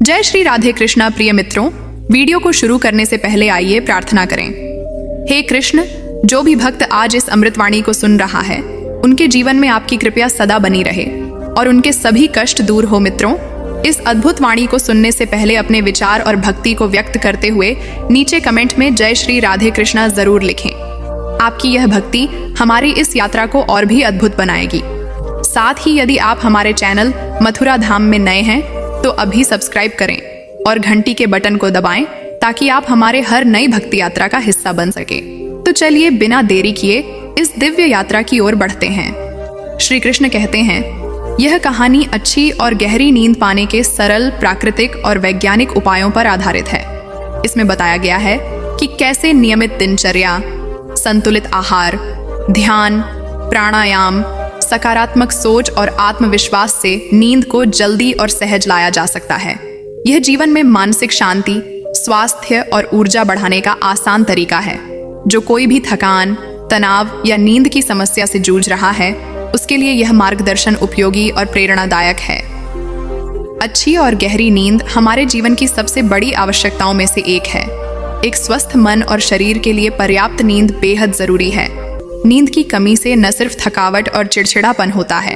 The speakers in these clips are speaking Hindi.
जय श्री राधे कृष्णा। प्रिय मित्रों, वीडियो को शुरू करने से पहले आइए प्रार्थना करें। हे कृष्ण, जो भी भक्त आज इस अमृतवाणी को सुन रहा है, उनके जीवन में आपकी कृपा सदा बनी रहे और उनके सभी कष्ट दूर हो। मित्रों, इस अद्भुत वाणी को सुनने से पहले अपने विचार और भक्ति को व्यक्त करते हुए नीचे कमेंट में जय श्री राधे कृष्णा जरूर लिखें। आपकी यह भक्ति हमारी इस यात्रा को और भी अद्भुत बनाएगी। साथ ही यदि आप हमारे चैनल मथुरा धाम में नए हैं तो अभी सब्सक्राइब करें और घंटी के बटन को दबाएं ताकि आप हमारे हर नई भक्ति यात्रा का हिस्सा बन सके। तो चलिए बिना देरी किए इस दिव्य यात्रा की ओर बढ़ते हैं। श्री कृष्ण कहते हैं, यह कहानी अच्छी और गहरी नींद पाने के सरल, प्राकृतिक और वैज्ञानिक उपायों पर आधारित है। इसमें बताया गया है कि कैसे नियमित दिनचर्या, संतुलित आहार, ध्यान, प्राणायाम, सकारात्मक सोच और आत्मविश्वास से नींद को जल्दी और सहज लाया जा सकता है। यह जीवन में मानसिक शांति, स्वास्थ्य और ऊर्जा बढ़ाने का आसान तरीका है। जो कोई भी थकान, तनाव या नींद की समस्या से जूझ रहा है, उसके लिए यह मार्गदर्शन उपयोगी और प्रेरणादायक है। अच्छी और गहरी नींद हमारे जीवन की सबसे बड़ी आवश्यकताओं में से एक है। एक स्वस्थ मन और शरीर के लिए पर्याप्त नींद बेहद जरूरी है। नींद की कमी से न सिर्फ थकावट और चिड़चिड़ापन होता है,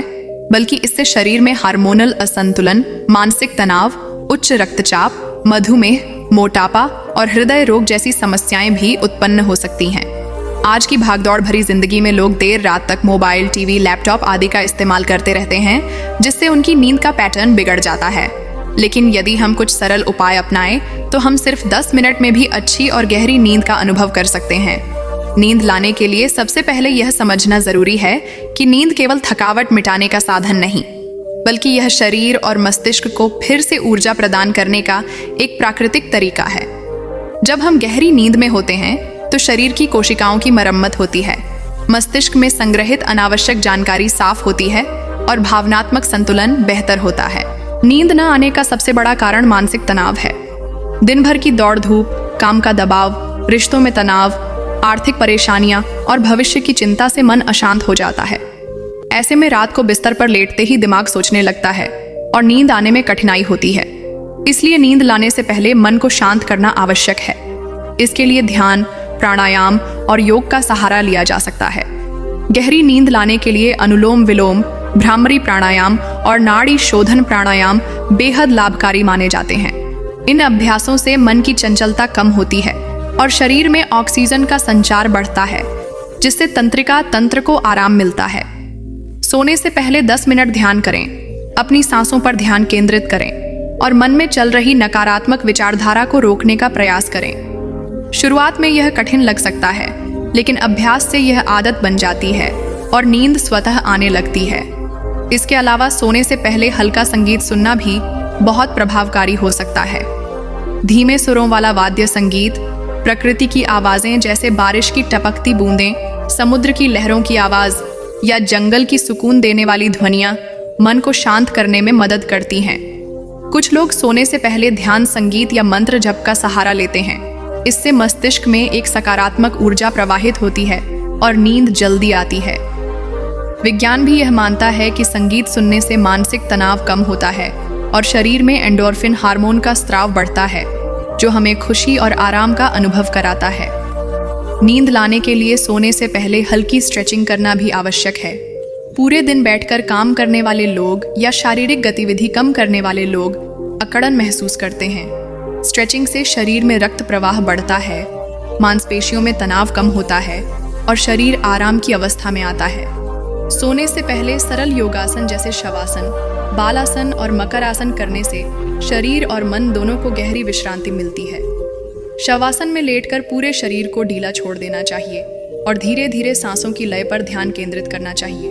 बल्कि इससे शरीर में हार्मोनल असंतुलन, मानसिक तनाव, उच्च रक्तचाप, मधुमेह, मोटापा और हृदय रोग जैसी समस्याएं भी उत्पन्न हो सकती हैं। आज की भागदौड़ भरी जिंदगी में लोग देर रात तक मोबाइल, टीवी, लैपटॉप आदि का इस्तेमाल करते रहते हैं, जिससे उनकी नींद का पैटर्न बिगड़ जाता है। लेकिन यदि हम कुछ सरल उपाय अपनाएं, तो हम सिर्फ 10 मिनट में भी अच्छी और गहरी नींद का अनुभव कर सकते हैं। नींद लाने के लिए सबसे पहले यह समझना जरूरी है कि नींद केवल थकावट मिटाने का साधन नहीं, बल्कि यह शरीर और मस्तिष्क को फिर से ऊर्जा प्रदान करने का एक प्राकृतिक तरीका है। जब हम गहरी नींद में होते हैं तो शरीर की कोशिकाओं की मरम्मत होती है, मस्तिष्क में संग्रहित अनावश्यक जानकारी साफ होती है और भावनात्मक संतुलन बेहतर होता है। नींद न आने का सबसे बड़ा कारण मानसिक तनाव है। दिन भर की दौड़ धूप, काम का दबाव, रिश्तों में तनाव, आर्थिक परेशानियां और भविष्य की चिंता से मन अशांत हो जाता है। ऐसे में रात को बिस्तर पर लेटते ही दिमाग सोचने लगता है और नींद आने में कठिनाई होती है। इसलिए नींद लाने से पहले मन को शांत करना आवश्यक है। इसके लिए ध्यान, प्राणायाम और योग का सहारा लिया जा सकता है। गहरी नींद लाने के लिए अनुलोम विलोम, भ्रामरी प्राणायाम और नाड़ी शोधन प्राणायाम बेहद लाभकारी माने जाते हैं। इन अभ्यासों से मन की चंचलता कम होती है और शरीर में ऑक्सीजन का संचार बढ़ता है, जिससे तंत्रिका तंत्र को आराम मिलता है। सोने से पहले 10 मिनट ध्यान करें, अपनी सांसों पर ध्यान केंद्रित करें और मन में चल रही नकारात्मक विचारधारा को रोकने का प्रयास करें। शुरुआत में यह कठिन लग सकता है, लेकिन अभ्यास से यह आदत बन जाती है और नींद स्वतः आने लगती है। इसके अलावा सोने से पहले हल्का संगीत सुनना भी बहुत प्रभावकारी हो सकता है। धीमे सुरों वाला वाद्य संगीत, प्रकृति की आवाजें जैसे बारिश की टपकती बूंदें, समुद्र की लहरों की आवाज या जंगल की सुकून देने वाली ध्वनियां मन को शांत करने में मदद करती हैं। कुछ लोग सोने से पहले ध्यान, संगीत या मंत्र जप का सहारा लेते हैं। इससे मस्तिष्क में एक सकारात्मक ऊर्जा प्रवाहित होती है और नींद जल्दी आती है। विज्ञान भी यह मानता है कि संगीत सुनने से मानसिक तनाव कम होता है और शरीर में एंडोर्फिन हार्मोन का स्राव बढ़ता है, जो हमें खुशी और आराम का अनुभव कराता है। नींद लाने के लिए सोने से पहले हल्की स्ट्रेचिंग करना भी आवश्यक है। पूरे दिन बैठकर काम करने वाले लोग या शारीरिक गतिविधि कम करने वाले लोग अकड़न महसूस करते हैं। स्ट्रेचिंग से शरीर में रक्त प्रवाह बढ़ता है, मांसपेशियों में तनाव कम होता है और शरीर आराम की अवस्था में आता है। सोने से पहले सरल योगासन जैसे शवासन, बालासन और मकर आसन करने से शरीर और मन दोनों को गहरी विश्रांति मिलती है। शवासन में लेटकर पूरे शरीर को ढीला छोड़ देना चाहिए और धीरे धीरे सांसों की लय पर ध्यान केंद्रित करना चाहिए।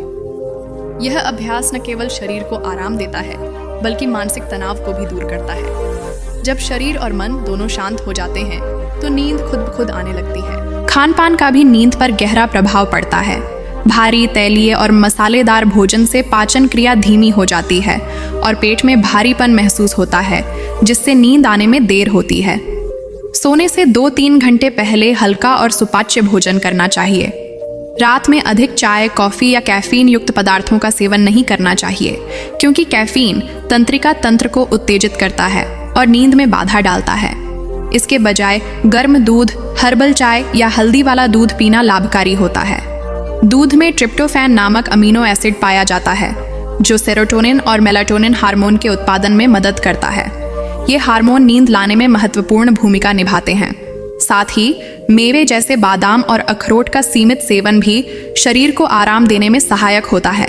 यह अभ्यास न केवल शरीर को आराम देता है, बल्कि मानसिक तनाव को भी दूर करता है। जब शरीर और मन दोनों शांत हो जाते हैं, तो नींद खुद ब खुद आने लगती है। खान पान का भी नींद पर गहरा प्रभाव पड़ता है। भारी, तैलीय और मसालेदार भोजन से पाचन क्रिया धीमी हो जाती है और पेट में भारीपन महसूस होता है, जिससे नींद आने में देर होती है। सोने से 2-3 घंटे पहले हल्का और सुपाच्य भोजन करना चाहिए। रात में अधिक चाय, कॉफी या कैफीन युक्त पदार्थों का सेवन नहीं करना चाहिए, क्योंकि कैफीन तंत्रिका तंत्र को उत्तेजित करता है और नींद में बाधा डालता है। इसके बजाय गर्म दूध, हर्बल चाय या हल्दी वाला दूध पीना लाभकारी होता है। दूध में ट्रिप्टोफैन नामक अमीनो एसिड पाया जाता है जो सेरोटोनिन और मेलाटोनिन हार्मोन के उत्पादन में मदद करता है। ये हार्मोन नींद लाने में महत्वपूर्ण भूमिका निभाते हैं। साथ ही मेवे जैसे बादाम और अखरोट का सीमित सेवन भी शरीर को आराम देने में सहायक होता है।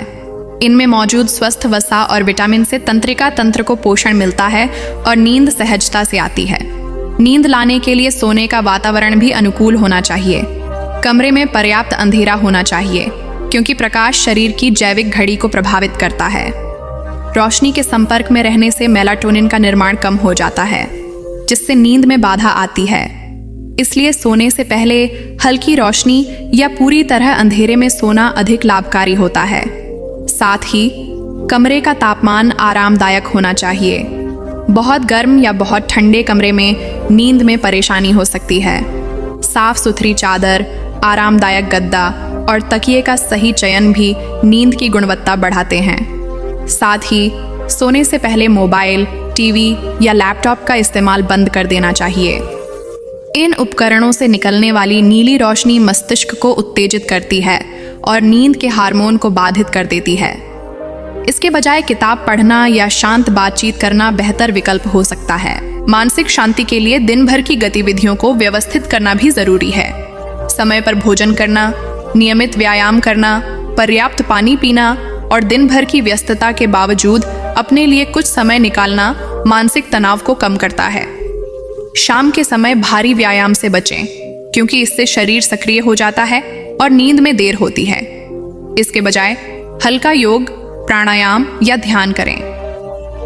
इनमें मौजूद स्वस्थ वसा और विटामिन से तंत्रिका तंत्र को पोषण मिलता है और नींद सहजता से आती है। नींद लाने के लिए सोने का वातावरण भी अनुकूल होना चाहिए। कमरे में पर्याप्त अंधेरा होना चाहिए क्योंकि प्रकाश शरीर की जैविक घड़ी को प्रभावित करता है। रोशनी के संपर्क में रहने से मेलाटोनिन का निर्माण कम हो जाता है जिससे नींद में बाधा आती है। इसलिए सोने से पहले हल्की रोशनी या पूरी तरह अंधेरे में सोना अधिक लाभकारी होता है। साथ ही कमरे का तापमान आरामदायक होना चाहिए। बहुत गर्म या बहुत ठंडे कमरे में नींद में परेशानी हो सकती है। साफ सुथरी चादर, आरामदायक गद्दा और तकिए का सही चयन भी नींद की गुणवत्ता बढ़ाते हैं। साथ ही सोने से पहले मोबाइल, टीवी या लैपटॉप का इस्तेमाल बंद कर देना चाहिए। इन उपकरणों से निकलने वाली नीली रोशनी मस्तिष्क को उत्तेजित करती है और नींद के हार्मोन को बाधित कर देती है। इसके बजाय किताब पढ़ना या शांत बातचीत करना बेहतर विकल्प हो सकता है। मानसिक शांति के लिए दिन भर की गतिविधियों को व्यवस्थित करना भी जरूरी है। समय पर भोजन करना, नियमित व्यायाम करना, पर्याप्त पानी पीना और दिन भर की व्यस्तता के बावजूद अपने लिए कुछ समय निकालना मानसिक तनाव को कम करता है। शाम के समय भारी व्यायाम से बचें क्योंकि इससे शरीर सक्रिय हो जाता है और नींद में देर होती है। इसके बजाय हल्का योग, प्राणायाम या ध्यान करें।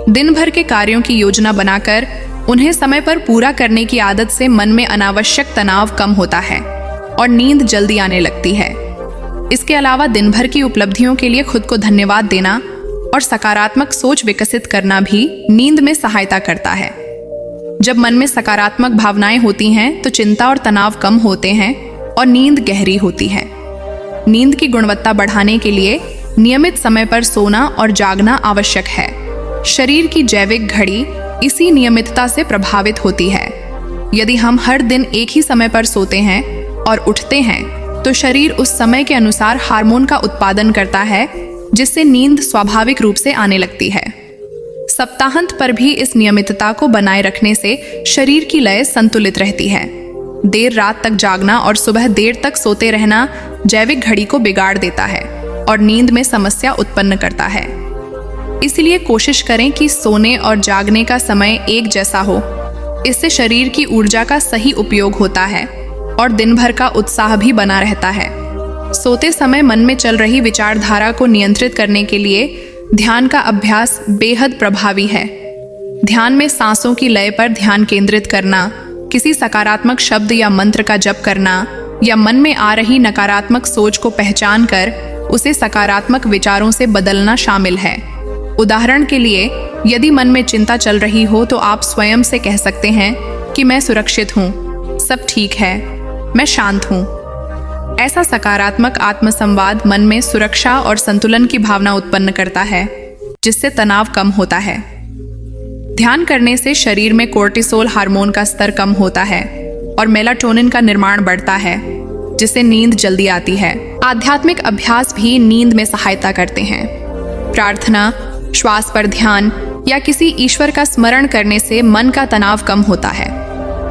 दिन भर के कार्यों की योजना बनाकर उन्हें समय पर पूरा करने की आदत से मन में अनावश्यक तनाव कम होता है और नींद जल्दी आने लगती है। इसके अलावा दिन भर की उपलब्धियों के लिए खुद को धन्यवाद देना और सकारात्मक सोच विकसित करना भी नींद में सहायता करता है। जब मन में सकारात्मक भावनाएं होती हैं तो चिंता और तनाव कम होते हैं और नींद गहरी होती है। नींद की गुणवत्ता बढ़ाने के लिए नियमित समय पर सोना और जागना आवश्यक है। शरीर की जैविक घड़ी इसी नियमितता से प्रभावित होती है। यदि हम हर दिन एक ही समय पर सोते हैं और उठते हैं तो शरीर उस समय के अनुसार हार्मोन का उत्पादन करता है जिससे नींद स्वाभाविक रूप से आने लगती है। सप्ताहांत पर भी इस नियमितता को बनाए रखने से शरीर की लय संतुलित रहती है। देर रात तक जागना और सुबह देर तक सोते रहना जैविक घड़ी को बिगाड़ देता है और नींद में समस्या उत्पन्न करता है। इसलिए कोशिश करें कि सोने और जागने का समय एक जैसा हो। इससे शरीर की ऊर्जा का सही उपयोग होता है और दिन भर का उत्साह भी बना रहता है। सोते समय मन में चल रही विचारधारा को नियंत्रित करने के लिए ध्यान का अभ्यास बेहद प्रभावी है। ध्यान में सांसों की लय पर ध्यान केंद्रित करना, किसी सकारात्मक शब्द या मंत्र का जप करना या मन में आ रही नकारात्मक सोच को पहचान कर उसे सकारात्मक विचारों से बदलना शामिल है। उदाहरण के लिए, यदि मन में चिंता चल रही हो तो आप स्वयं से कह सकते हैं कि मैं सुरक्षित हूँ, सब ठीक है, मैं शांत हूँ। ऐसा सकारात्मक आत्मसंवाद मन में सुरक्षा और संतुलन की भावना उत्पन्न करता है जिससे तनाव कम होता है। ध्यान करने से शरीर में कोर्टिसोल हार्मोन का स्तर कम होता है और मेलाटोनिन का निर्माण बढ़ता है जिससे नींद जल्दी आती है। आध्यात्मिक अभ्यास भी नींद में सहायता करते हैं। प्रार्थना, श्वास पर ध्यान या किसी ईश्वर का स्मरण करने से मन का तनाव कम होता है।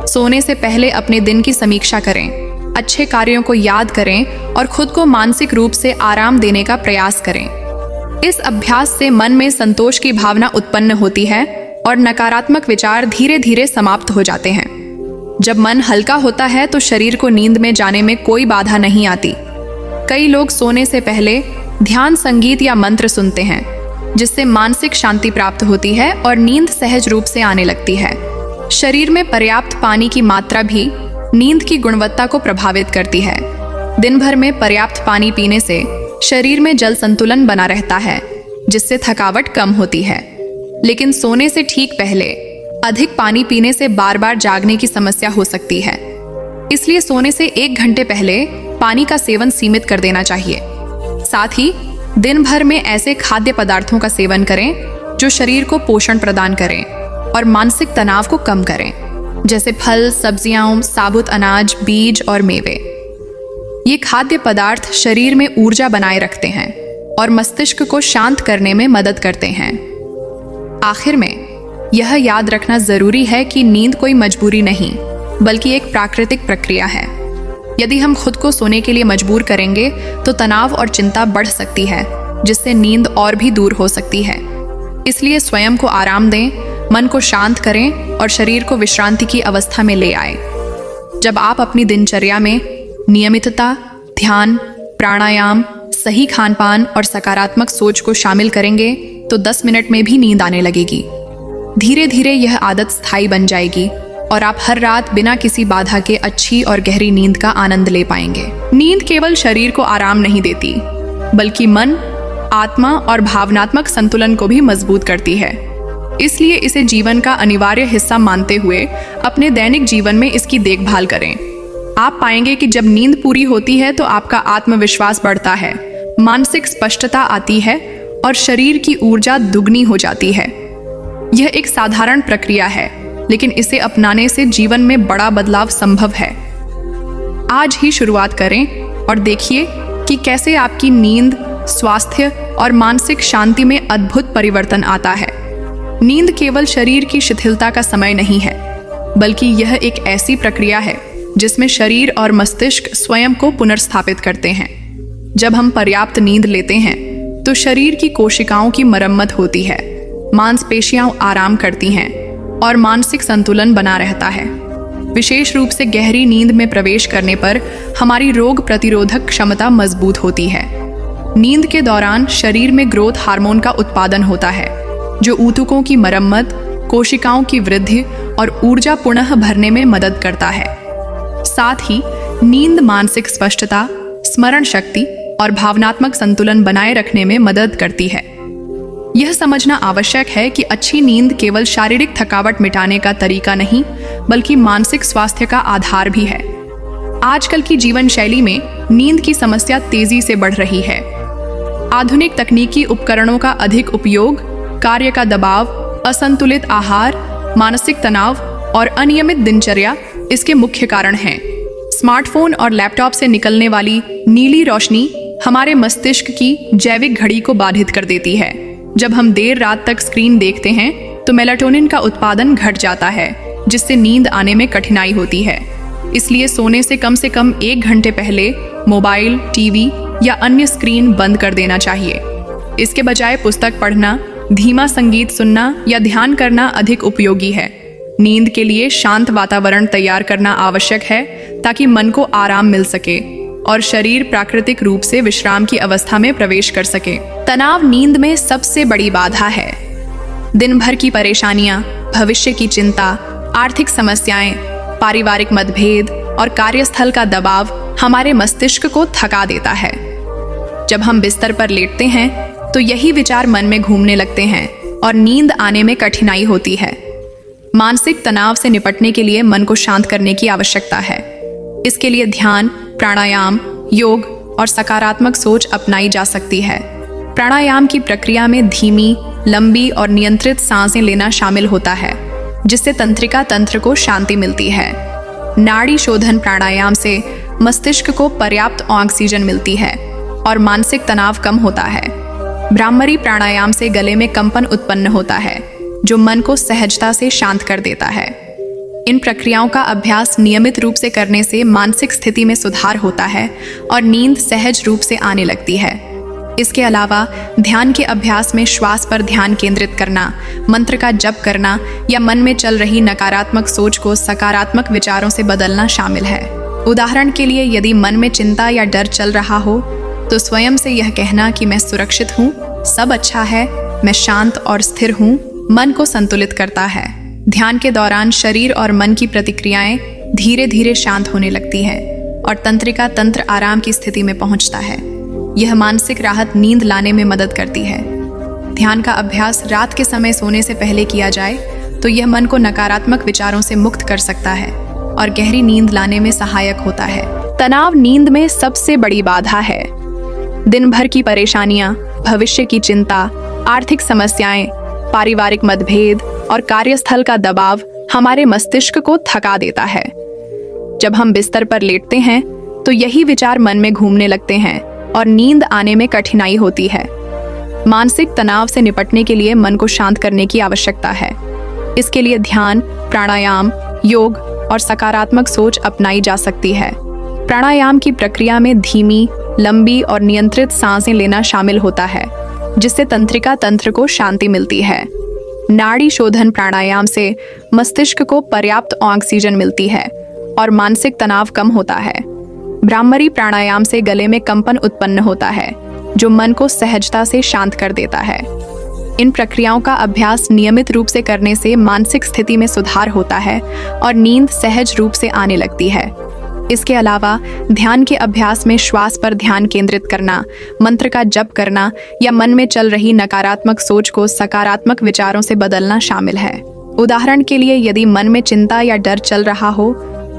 सोने से पहले अपने दिन की समीक्षा करें, अच्छे कार्यों को याद करें और खुद को मानसिक रूप से आराम देने का प्रयास करें। इस अभ्यास से मन में संतोष की भावना उत्पन्न होती है और नकारात्मक विचार धीरे धीरे समाप्त हो जाते हैं। जब मन हल्का होता है तो शरीर को नींद में जाने में कोई बाधा नहीं आती। कई लोग सोने से पहले ध्यान, संगीत या मंत्र सुनते हैं जिससे मानसिक शांति प्राप्त होती है और नींद सहज रूप से आने लगती है। शरीर में पर्याप्त पानी की मात्रा भी नींद की गुणवत्ता को प्रभावित करती है। दिन भर में पर्याप्त पानी पीने से शरीर में जल संतुलन बना रहता है जिससे थकावट कम होती है। लेकिन सोने से ठीक पहले अधिक पानी पीने से बार बार जागने की समस्या हो सकती है। इसलिए सोने से 1 घंटे पहले पानी का सेवन सीमित कर देना चाहिए। साथ ही दिन भर में ऐसे खाद्य पदार्थों का सेवन करें जो शरीर को पोषण प्रदान करें। और मानसिक तनाव को कम करें, जैसे फल, सब्जियां, साबुत अनाज, बीज और मेवे। ये खाद्य पदार्थ शरीर में ऊर्जा बनाए रखते हैं और मस्तिष्क को शांत करने में मदद करते हैं। आखिर में यह याद रखना जरूरी है कि नींद कोई मजबूरी नहीं, बल्कि एक प्राकृतिक प्रक्रिया है। यदि हम खुद को सोने के लिए मजबूर करेंगे तो तनाव और चिंता बढ़ सकती है, जिससे नींद और भी दूर हो सकती है। इसलिए स्वयं को आराम दें, मन को शांत करें और शरीर को विश्रांति की अवस्था में ले आए। जब आप अपनी दिनचर्या में नियमितता, ध्यान, प्राणायाम, सही खानपान और सकारात्मक सोच को शामिल करेंगे तो 10 मिनट में भी नींद आने लगेगी। धीरे धीरे यह आदत स्थायी बन जाएगी और आप हर रात बिना किसी बाधा के अच्छी और गहरी नींद का आनंद ले पाएंगे। नींद केवल शरीर को आराम नहीं देती, बल्कि मन, आत्मा और भावनात्मक संतुलन को भी मजबूत करती है। इसलिए इसे जीवन का अनिवार्य हिस्सा मानते हुए अपने दैनिक जीवन में इसकी देखभाल करें। आप पाएंगे कि जब नींद पूरी होती है तो आपका आत्मविश्वास बढ़ता है, मानसिक स्पष्टता आती है और शरीर की ऊर्जा दुगनी हो जाती है। यह एक साधारण प्रक्रिया है, लेकिन इसे अपनाने से जीवन में बड़ा बदलाव संभव है। आज ही शुरुआत करें और देखिए कि कैसे आपकी नींद, स्वास्थ्य और मानसिक शांति में अद्भुत परिवर्तन आता है। नींद केवल शरीर की शिथिलता का समय नहीं है, बल्कि यह एक ऐसी प्रक्रिया है जिसमें शरीर और मस्तिष्क स्वयं को पुनर्स्थापित करते हैं। जब हम पर्याप्त नींद लेते हैं तो शरीर की कोशिकाओं की मरम्मत होती है, मांसपेशियां आराम करती हैं और मानसिक संतुलन बना रहता है। विशेष रूप से गहरी नींद में प्रवेश करने पर हमारी रोग प्रतिरोधक क्षमता मजबूत होती है। नींद के दौरान शरीर में ग्रोथ हार्मोन का उत्पादन होता है, जो ऊतकों की मरम्मत, कोशिकाओं की वृद्धि और ऊर्जा पुनः भरने में मदद करता है। साथ ही नींद मानसिक स्पष्टता, स्मरण शक्ति और भावनात्मक संतुलन बनाए रखने में मदद करती है। यह समझना आवश्यक है कि अच्छी नींद केवल शारीरिक थकावट मिटाने का तरीका नहीं, बल्कि मानसिक स्वास्थ्य का आधार भी है। आजकल की जीवन शैली में नींद की समस्या तेजी से बढ़ रही है। आधुनिक तकनीकी उपकरणों का अधिक उपयोग, कार्य का दबाव, असंतुलित आहार, मानसिक तनाव और अनियमित दिनचर्या इसके मुख्य कारण हैं। स्मार्टफोन और लैपटॉप से निकलने वाली नीली रोशनी हमारे मस्तिष्क की जैविक घड़ी को बाधित कर देती है। जब हम देर रात तक स्क्रीन देखते हैं तो मेलाटोनिन का उत्पादन घट जाता है, जिससे नींद आने में कठिनाई होती है। इसलिए सोने से कम 1 घंटे पहले मोबाइल, टीवी या अन्य स्क्रीन बंद कर देना चाहिए। इसके बजाय पुस्तक पढ़ना, धीमा संगीत सुनना या ध्यान करना अधिक उपयोगी है। नींद के लिए शांत वातावरण तैयार करना आवश्यक है ताकि मन को आराम मिल सके और शरीर प्राकृतिक रूप से विश्राम की अवस्था में प्रवेश कर सके। तनाव नींद में सबसे बड़ी बाधा है। दिन भर की परेशानियां, भविष्य की चिंता, आर्थिक समस्याएं, पारिवारिक मतभेद और कार्यस्थल का दबाव हमारे मस्तिष्क को थका देता है। जब हम बिस्तर पर लेटते हैं तो यही विचार मन में घूमने लगते हैं और नींद आने में कठिनाई होती है। मानसिक तनाव से निपटने के लिए मन को शांत करने की आवश्यकता है। इसके लिए ध्यान, प्राणायाम, योग और सकारात्मक सोच अपनाई जा सकती है। प्राणायाम की प्रक्रिया में धीमी, लंबी और नियंत्रित सांसें लेना शामिल होता है, जिससे तंत्रिका तंत्र को शांति मिलती है। नाड़ी शोधन प्राणायाम से मस्तिष्क को पर्याप्त ऑक्सीजन मिलती है और मानसिक तनाव कम होता है। भ्रामरी प्राणायाम से गले में कंपन उत्पन्न होता है, जो मन को सहजता से शांत कर देता है। इन प्रक्रियाओं का अभ्यास नियमित रूप से करने से मानसिक स्थिति में सुधार होता है और नींद सहज रूप से आने लगती है। इसके अलावा ध्यान के अभ्यास में श्वास पर ध्यान केंद्रित करना, मंत्र का जप करना या मन में चल रही नकारात्मक सोच को सकारात्मक विचारों से बदलना शामिल है। उदाहरण के लिए, यदि मन में चिंता या डर चल रहा हो तो स्वयं से यह कहना कि मैं सुरक्षित हूँ, सब अच्छा है, मैं शांत और स्थिर हूँ, मन को संतुलित करता है। ध्यान के दौरान शरीर और मन की प्रतिक्रियाएं धीरे धीरे शांत होने लगती है और तंत्रिका तंत्र आराम की स्थिति में पहुंचता है। यह मानसिक राहत नींद लाने में मदद करती है। ध्यान का अभ्यास रात के समय सोने से पहले किया जाए तो यह मन को नकारात्मक विचारों से मुक्त कर सकता है और गहरी नींद लाने में सहायक होता है। तनाव नींद में सबसे बड़ी बाधा है। दिन भर की परेशानियां, भविष्य की चिंता, आर्थिक समस्याएं, पारिवारिक मतभेद और कार्यस्थल का दबाव हमारे मस्तिष्क को थका देता है। जब हम बिस्तर पर लेटते हैं तो यही विचार मन में घूमने लगते हैं और नींद आने में कठिनाई होती है। मानसिक तनाव से निपटने के लिए मन को शांत करने की आवश्यकता है। इसके लिए ध्यान, प्राणायाम, योग और सकारात्मक सोच अपनाई जा सकती है। प्राणायाम की प्रक्रिया में धीमी, लंबी और नियंत्रित सांसें लेना शामिल होता है, जिससे तंत्रिका तंत्र को शांति मिलती है। नाड़ी शोधन प्राणायाम से मस्तिष्क को पर्याप्त ऑक्सीजन मिलती है और मानसिक तनाव कम होता है। भ्रामरी प्राणायाम से गले में कंपन उत्पन्न होता है, जो मन को सहजता से शांत कर देता है। इन प्रक्रियाओं का अभ्यास नियमित रूप से करने से मानसिक स्थिति में सुधार होता है और नींद सहज रूप से आने लगती है। इसके अलावा ध्यान के अभ्यास में श्वास पर ध्यान केंद्रित करना, मंत्र का जप करना या मन में चल रही नकारात्मक सोच को सकारात्मक विचारों से बदलना शामिल है। उदाहरण के लिए, यदि मन में चिंता या डर चल रहा हो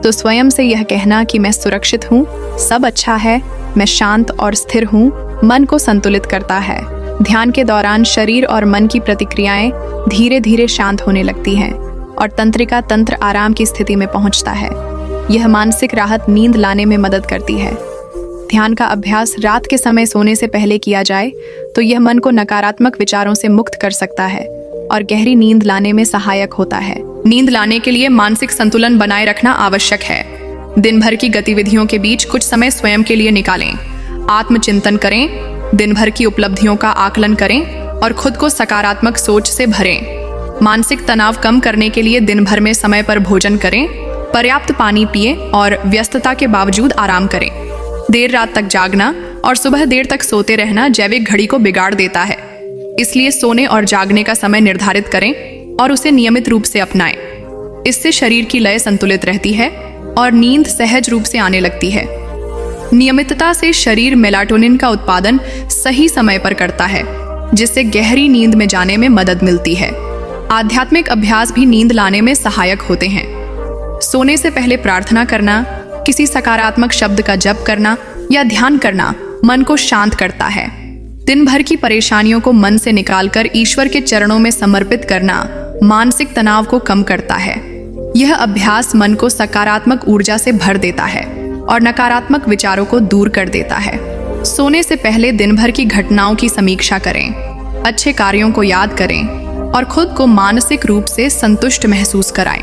तो स्वयं से यह कहना कि मैं सुरक्षित हूँ, सब अच्छा है, मैं शांत और स्थिर हूँ, मन को संतुलित करता है। ध्यान के दौरान शरीर और मन की प्रतिक्रियाएं धीरे धीरे शांत होने लगती हैं और तंत्रिका तंत्र आराम की स्थिति में पहुंचता है। यह मानसिक राहत नींद लाने में मदद करती है। ध्यान का अभ्यास रात के समय सोने से पहले किया जाए तो यह मन को नकारात्मक विचारों से मुक्त कर सकता है और गहरी नींद लाने में सहायक होता है। नींद लाने के लिए मानसिक संतुलन बनाए रखना आवश्यक है। दिन भर की गतिविधियों के बीच कुछ समय स्वयं के लिए निकालें। आत्मचिंतन करें, दिन भर की उपलब्धियों का आकलन करें और खुद को सकारात्मक सोच से भरें। मानसिक तनाव कम करने के लिए दिन भर में समय पर भोजन करें, पर्याप्त पानी पिएं और व्यस्तता के बावजूद आराम करें। देर रात तक जागना और सुबह देर तक सोते रहना जैविक घड़ी को बिगाड़ देता है। इसलिए सोने और जागने का समय निर्धारित करें और उसे नियमित रूप से अपनाएं। इससे शरीर की लय संतुलित रहती है और नींद सहज रूप से आने लगती है। नियमितता से शरीर मेलाटोनिन का उत्पादन सही समय पर करता है, जिससे गहरी नींद में जाने में मदद मिलती है। आध्यात्मिक अभ्यास भी नींद लाने में सहायक होते हैं। सोने से पहले प्रार्थना करना, किसी सकारात्मक शब्द का जप करना या ध्यान करना मन को शांत करता है। दिन भर की परेशानियों को मन से निकालकर ईश्वर के चरणों में समर्पित करना मानसिक तनाव को कम करता है। यह अभ्यास मन को सकारात्मक ऊर्जा से भर देता है और नकारात्मक विचारों को दूर कर देता है। सोने से पहले दिन भर की घटनाओं की समीक्षा करें, अच्छे कार्यों को याद करें और खुद को मानसिक रूप से संतुष्ट महसूस कराएं।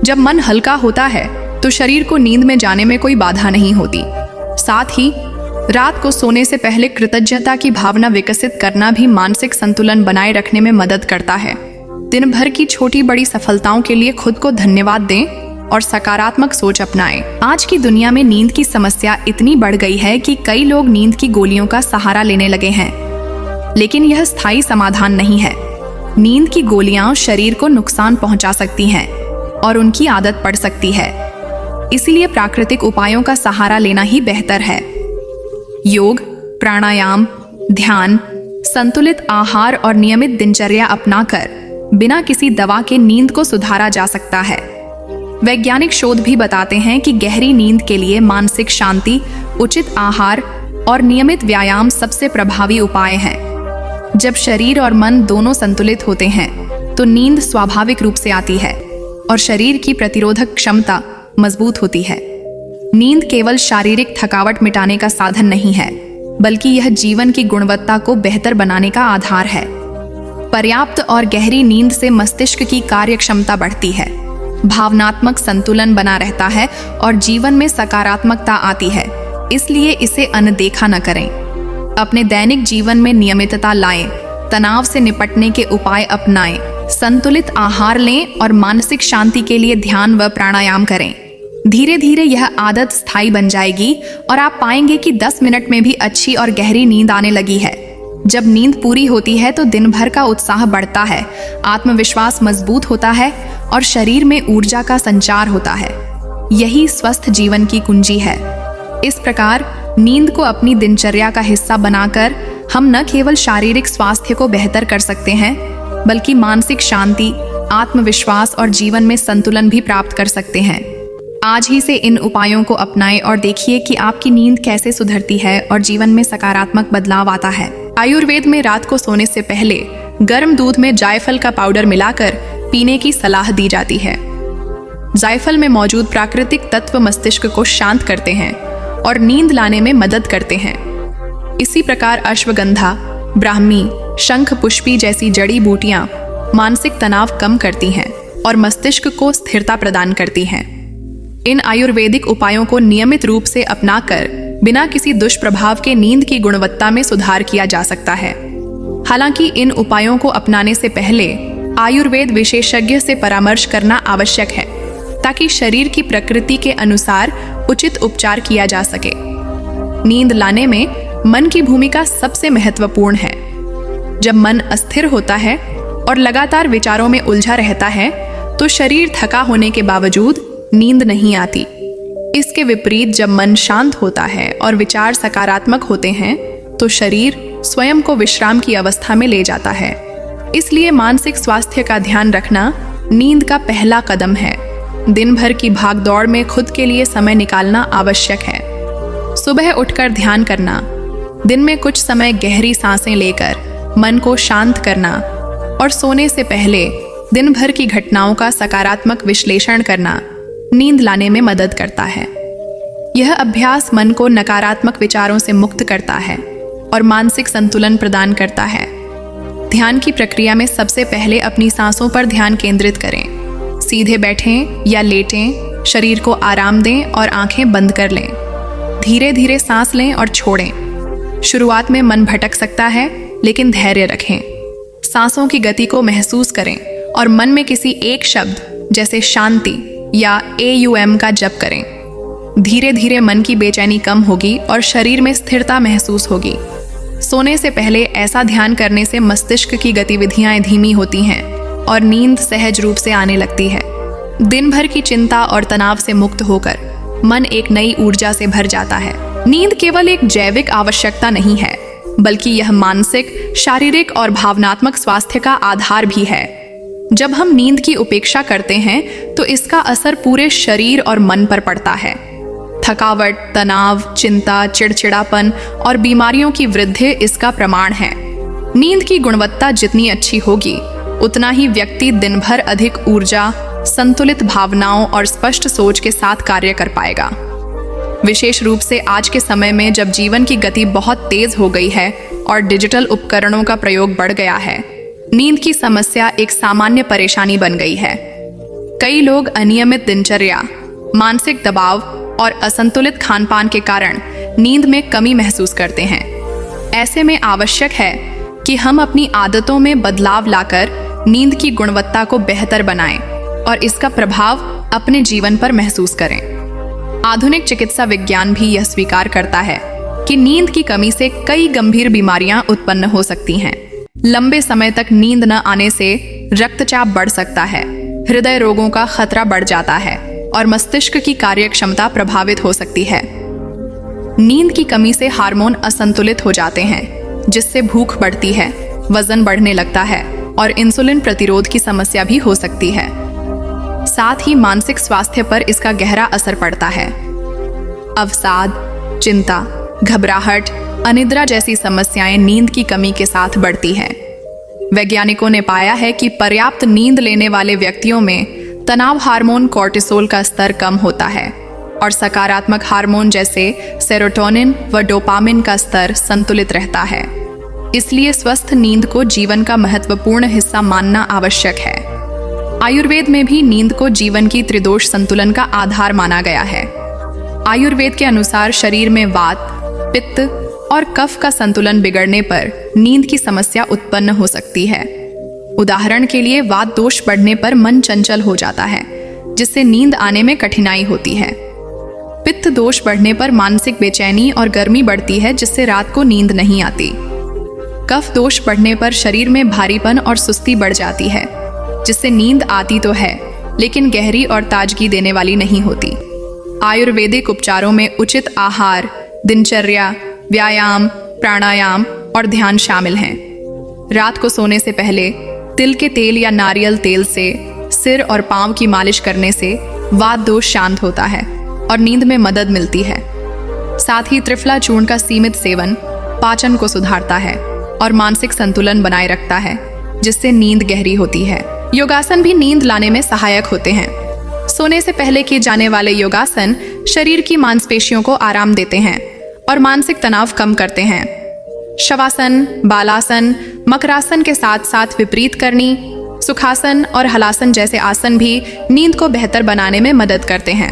जब मन हल्का होता है तो शरीर को नींद में जाने में कोई बाधा नहीं होती। साथ ही रात को सोने से पहले कृतज्ञता की भावना विकसित करना भी मानसिक संतुलन बनाए रखने में मदद करता है। दिन भर की छोटी बड़ी सफलताओं के लिए खुद को धन्यवाद दें और सकारात्मक सोच अपनाएं। आज की दुनिया में नींद की समस्या इतनी बढ़ गई है कि कई लोग नींद की गोलियों का सहारा लेने लगे हैं, लेकिन यह स्थायी समाधान नहीं है। नींद की गोलियां शरीर को नुकसान पहुंचा सकती हैं और उनकी आदत पड़ सकती है। इसीलिए प्राकृतिक उपायों का सहारा लेना ही बेहतर है। योग, प्राणायाम, ध्यान, संतुलित आहार और नियमित दिनचर्या अपनाकर बिना किसी दवा के नींद को सुधारा जा सकता है। वैज्ञानिक शोध भी बताते हैं कि गहरी नींद के लिए मानसिक शांति, उचित आहार और नियमित व्यायाम सबसे प्रभावी उपाय हैं। जब शरीर और मन दोनों संतुलित होते हैं तो नींद स्वाभाविक रूप से आती है और शरीर की प्रतिरोधक क्षमता मजबूत होती है। नींद केवल शारीरिक थकावट मिटाने का साधन नहीं है, बल्कि यह जीवन की गुणवत्ता को बेहतर बनाने का आधार है। पर्याप्त और गहरी नींद से मस्तिष्क की कार्यक्षमता बढ़ती है, भावनात्मक संतुलन बना रहता है और जीवन में सकारात्मकता आती है। इसलिए इसे अनदेखा न करें। अपने दैनिक जीवन में नियमितता लाएं, तनाव से निपटने के उपाय अपनाएं, संतुलित आहार लें और मानसिक शांति के लिए ध्यान व प्राणायाम करें। धीरे धीरे यह आदत स्थायी बन जाएगी और आप पाएंगे कि 10 मिनट में भी अच्छी और गहरी नींद आने लगी है। जब नींद पूरी होती है तो दिन भर का उत्साह बढ़ता है, आत्मविश्वास मजबूत होता है और शरीर में ऊर्जा का संचार होता है। यही स्वस्थ जीवन की कुंजी है। इस प्रकार नींद को अपनी दिनचर्या का हिस्सा बनाकर हम न केवल शारीरिक स्वास्थ्य को बेहतर कर सकते हैं, बल्कि मानसिक शांति, आत्मविश्वास और जीवन में संतुलन भी प्राप्त कर सकते हैं। आज ही से इन उपायों को अपनाएं और देखिए कि आपकी नींद कैसे सुधरती है और जीवन में सकारात्मक बदलाव आता है। आयुर्वेद में रात को सोने से पहले गर्म दूध में जायफल का पाउडर मिलाकर पीने की सलाह दी जाती है। जायफल में मौजूद प्राकृतिक तत्व मस्तिष्क को शांत करते हैं और नींद लाने में मदद करते हैं। इसी प्रकार अश्वगंधा, ब्राह्मी, शंख पुष्पी जैसी जड़ी बूटियां मानसिक तनाव कम करती हैं और मस्तिष्क को स्थिरता प्रदान करती हैं। इन आयुर्वेदिक उपायों को नियमित रूप से अपनाकर बिना किसी दुष्प्रभाव के नींद की गुणवत्ता में सुधार किया जा सकता है। हालांकि इन उपायों को अपनाने से पहले आयुर्वेद विशेषज्ञ से परामर्श करना आवश्यक है, ताकि शरीर की प्रकृति के अनुसार उचित उपचार किया जा सके। नींद लाने में मन की भूमिका सबसे महत्वपूर्ण है। जब मन अस्थिर होता है और लगातार विचारों में उलझा रहता है, तो शरीर थका होने के बावजूद नींद नहीं आती। इसके विपरीत जब मन शांत होता है और विचार सकारात्मक होते हैं, तो शरीर स्वयं को विश्राम की अवस्था में ले जाता है। इसलिए मानसिक स्वास्थ्य का ध्यान रखना नींद का पहला कदम है। दिन भर की भागदौड़ में खुद के लिए समय निकालना आवश्यक है। सुबह उठकर ध्यान करना, दिन में कुछ समय गहरी सांसें लेकर मन को शांत करना और सोने से पहले दिन भर की घटनाओं का सकारात्मक विश्लेषण करना नींद लाने में मदद करता है। यह अभ्यास मन को नकारात्मक विचारों से मुक्त करता है और मानसिक संतुलन प्रदान करता है। ध्यान की प्रक्रिया में सबसे पहले अपनी सांसों पर ध्यान केंद्रित करें। सीधे बैठें या लेटें, शरीर को आराम दें और आंखें बंद कर लें। धीरे धीरे सांस लें और छोड़ें। शुरुआत में मन भटक सकता है, लेकिन धैर्य रखें। सांसों की गति को महसूस करें और मन में किसी एक शब्द जैसे शांति या AUM का जप करें। धीरे धीरे मन की बेचैनी कम होगी और शरीर में स्थिरता महसूस होगी। सोने से पहले ऐसा ध्यान करने से मस्तिष्क की गतिविधियां धीमी होती हैं और नींद सहज रूप से आने लगती है। दिन भर की चिंता और तनाव से मुक्त होकर मन एक नई ऊर्जा से भर जाता है। नींद केवल एक जैविक आवश्यकता नहीं है, बल्कि यह मानसिक, शारीरिक और भावनात्मक स्वास्थ्य का आधार भी है। जब हम नींद की उपेक्षा करते हैं, तो इसका असर पूरे शरीर और मन पर पड़ता है। थकावट, तनाव, चिंता, चिड़चिड़ापन और बीमारियों की वृद्धि इसका प्रमाण है। नींद की गुणवत्ता जितनी अच्छी होगी, उतना ही व्यक्ति दिन भर अधिक ऊर्जा, संतुलित भावनाओं और स्पष्ट सोच के साथ कार्य कर पाएगा। विशेष रूप से आज के समय में, जब जीवन की गति बहुत तेज हो गई है और डिजिटल उपकरणों का प्रयोग बढ़ गया है, नींद की समस्या एक सामान्य परेशानी बन गई है। कई लोग अनियमित दिनचर्या, मानसिक दबाव और असंतुलित खानपान के कारण नींद में कमी महसूस करते हैं। ऐसे में आवश्यक है कि हम अपनी आदतों में बदलाव लाकर नींद की गुणवत्ता को बेहतर बनाएं और इसका प्रभाव अपने जीवन पर महसूस करें। आधुनिक चिकित्सा विज्ञान भी यह स्वीकार करता है कि नींद की कमी से कई गंभीर बीमारियां उत्पन्न हो सकती हैं। लंबे समय तक नींद न आने से रक्तचाप बढ़ सकता है, हृदय रोगों का खतरा बढ़ जाता है और मस्तिष्क की कार्यक्षमता प्रभावित हो सकती है। नींद की कमी से हार्मोन असंतुलित हो जाते हैं, जिससे भूख बढ़ती है, वजन बढ़ने लगता है और इंसुलिन प्रतिरोध की समस्या भी हो सकती है। साथ ही मानसिक स्वास्थ्य पर इसका गहरा असर पड़ता है। अवसाद, चिंता, घबराहट, अनिद्रा जैसी समस्याएं नींद की कमी के साथ बढ़ती हैं। वैज्ञानिकों ने पाया है कि पर्याप्त नींद लेने वाले व्यक्तियों में तनाव हार्मोन कोर्टिसोल का स्तर कम होता है और सकारात्मक हार्मोन जैसे सेरोटोनिन व डोपामिन का स्तर संतुलित रहता है। इसलिए स्वस्थ नींद को जीवन का महत्वपूर्ण हिस्सा मानना आवश्यक है। आयुर्वेद में भी नींद को जीवन की त्रिदोष संतुलन का आधार माना गया है। आयुर्वेद के अनुसार शरीर में वात, पित्त और कफ का संतुलन बिगड़ने पर नींद की समस्या उत्पन्न हो सकती है। उदाहरण के लिए, वात दोष बढ़ने पर मन चंचल हो जाता है, जिससे नींद आने में कठिनाई होती है। पित्त दोष बढ़ने पर मानसिक बेचैनी और गर्मी बढ़ती है, जिससे रात को नींद नहीं आती। कफ दोष बढ़ने पर शरीर में भारीपन और सुस्ती बढ़ जाती है, जिससे नींद आती तो है, लेकिन गहरी और ताजगी देने वाली नहीं होती। आयुर्वेदिक उपचारों में उचित आहार, दिनचर्या, व्यायाम, प्राणायाम और ध्यान शामिल हैं। रात को सोने से पहले तिल के तेल या नारियल तेल से सिर और पांव की मालिश करने से वात दोष शांत होता है और नींद में मदद मिलती है। साथ ही त्रिफला चूर्ण का सीमित सेवन पाचन को सुधारता है और मानसिक संतुलन बनाए रखता है, जिससे नींद गहरी होती है। योगासन भी नींद लाने में सहायक होते हैं। सोने से पहले किए जाने वाले योगासन शरीर की मांसपेशियों को आराम देते हैं और मानसिक तनाव कम करते हैं। शवासन, बालासन, मकरासन के साथ साथ विपरीत करनी, सुखासन और हलासन जैसे आसन भी नींद को बेहतर बनाने में मदद करते हैं।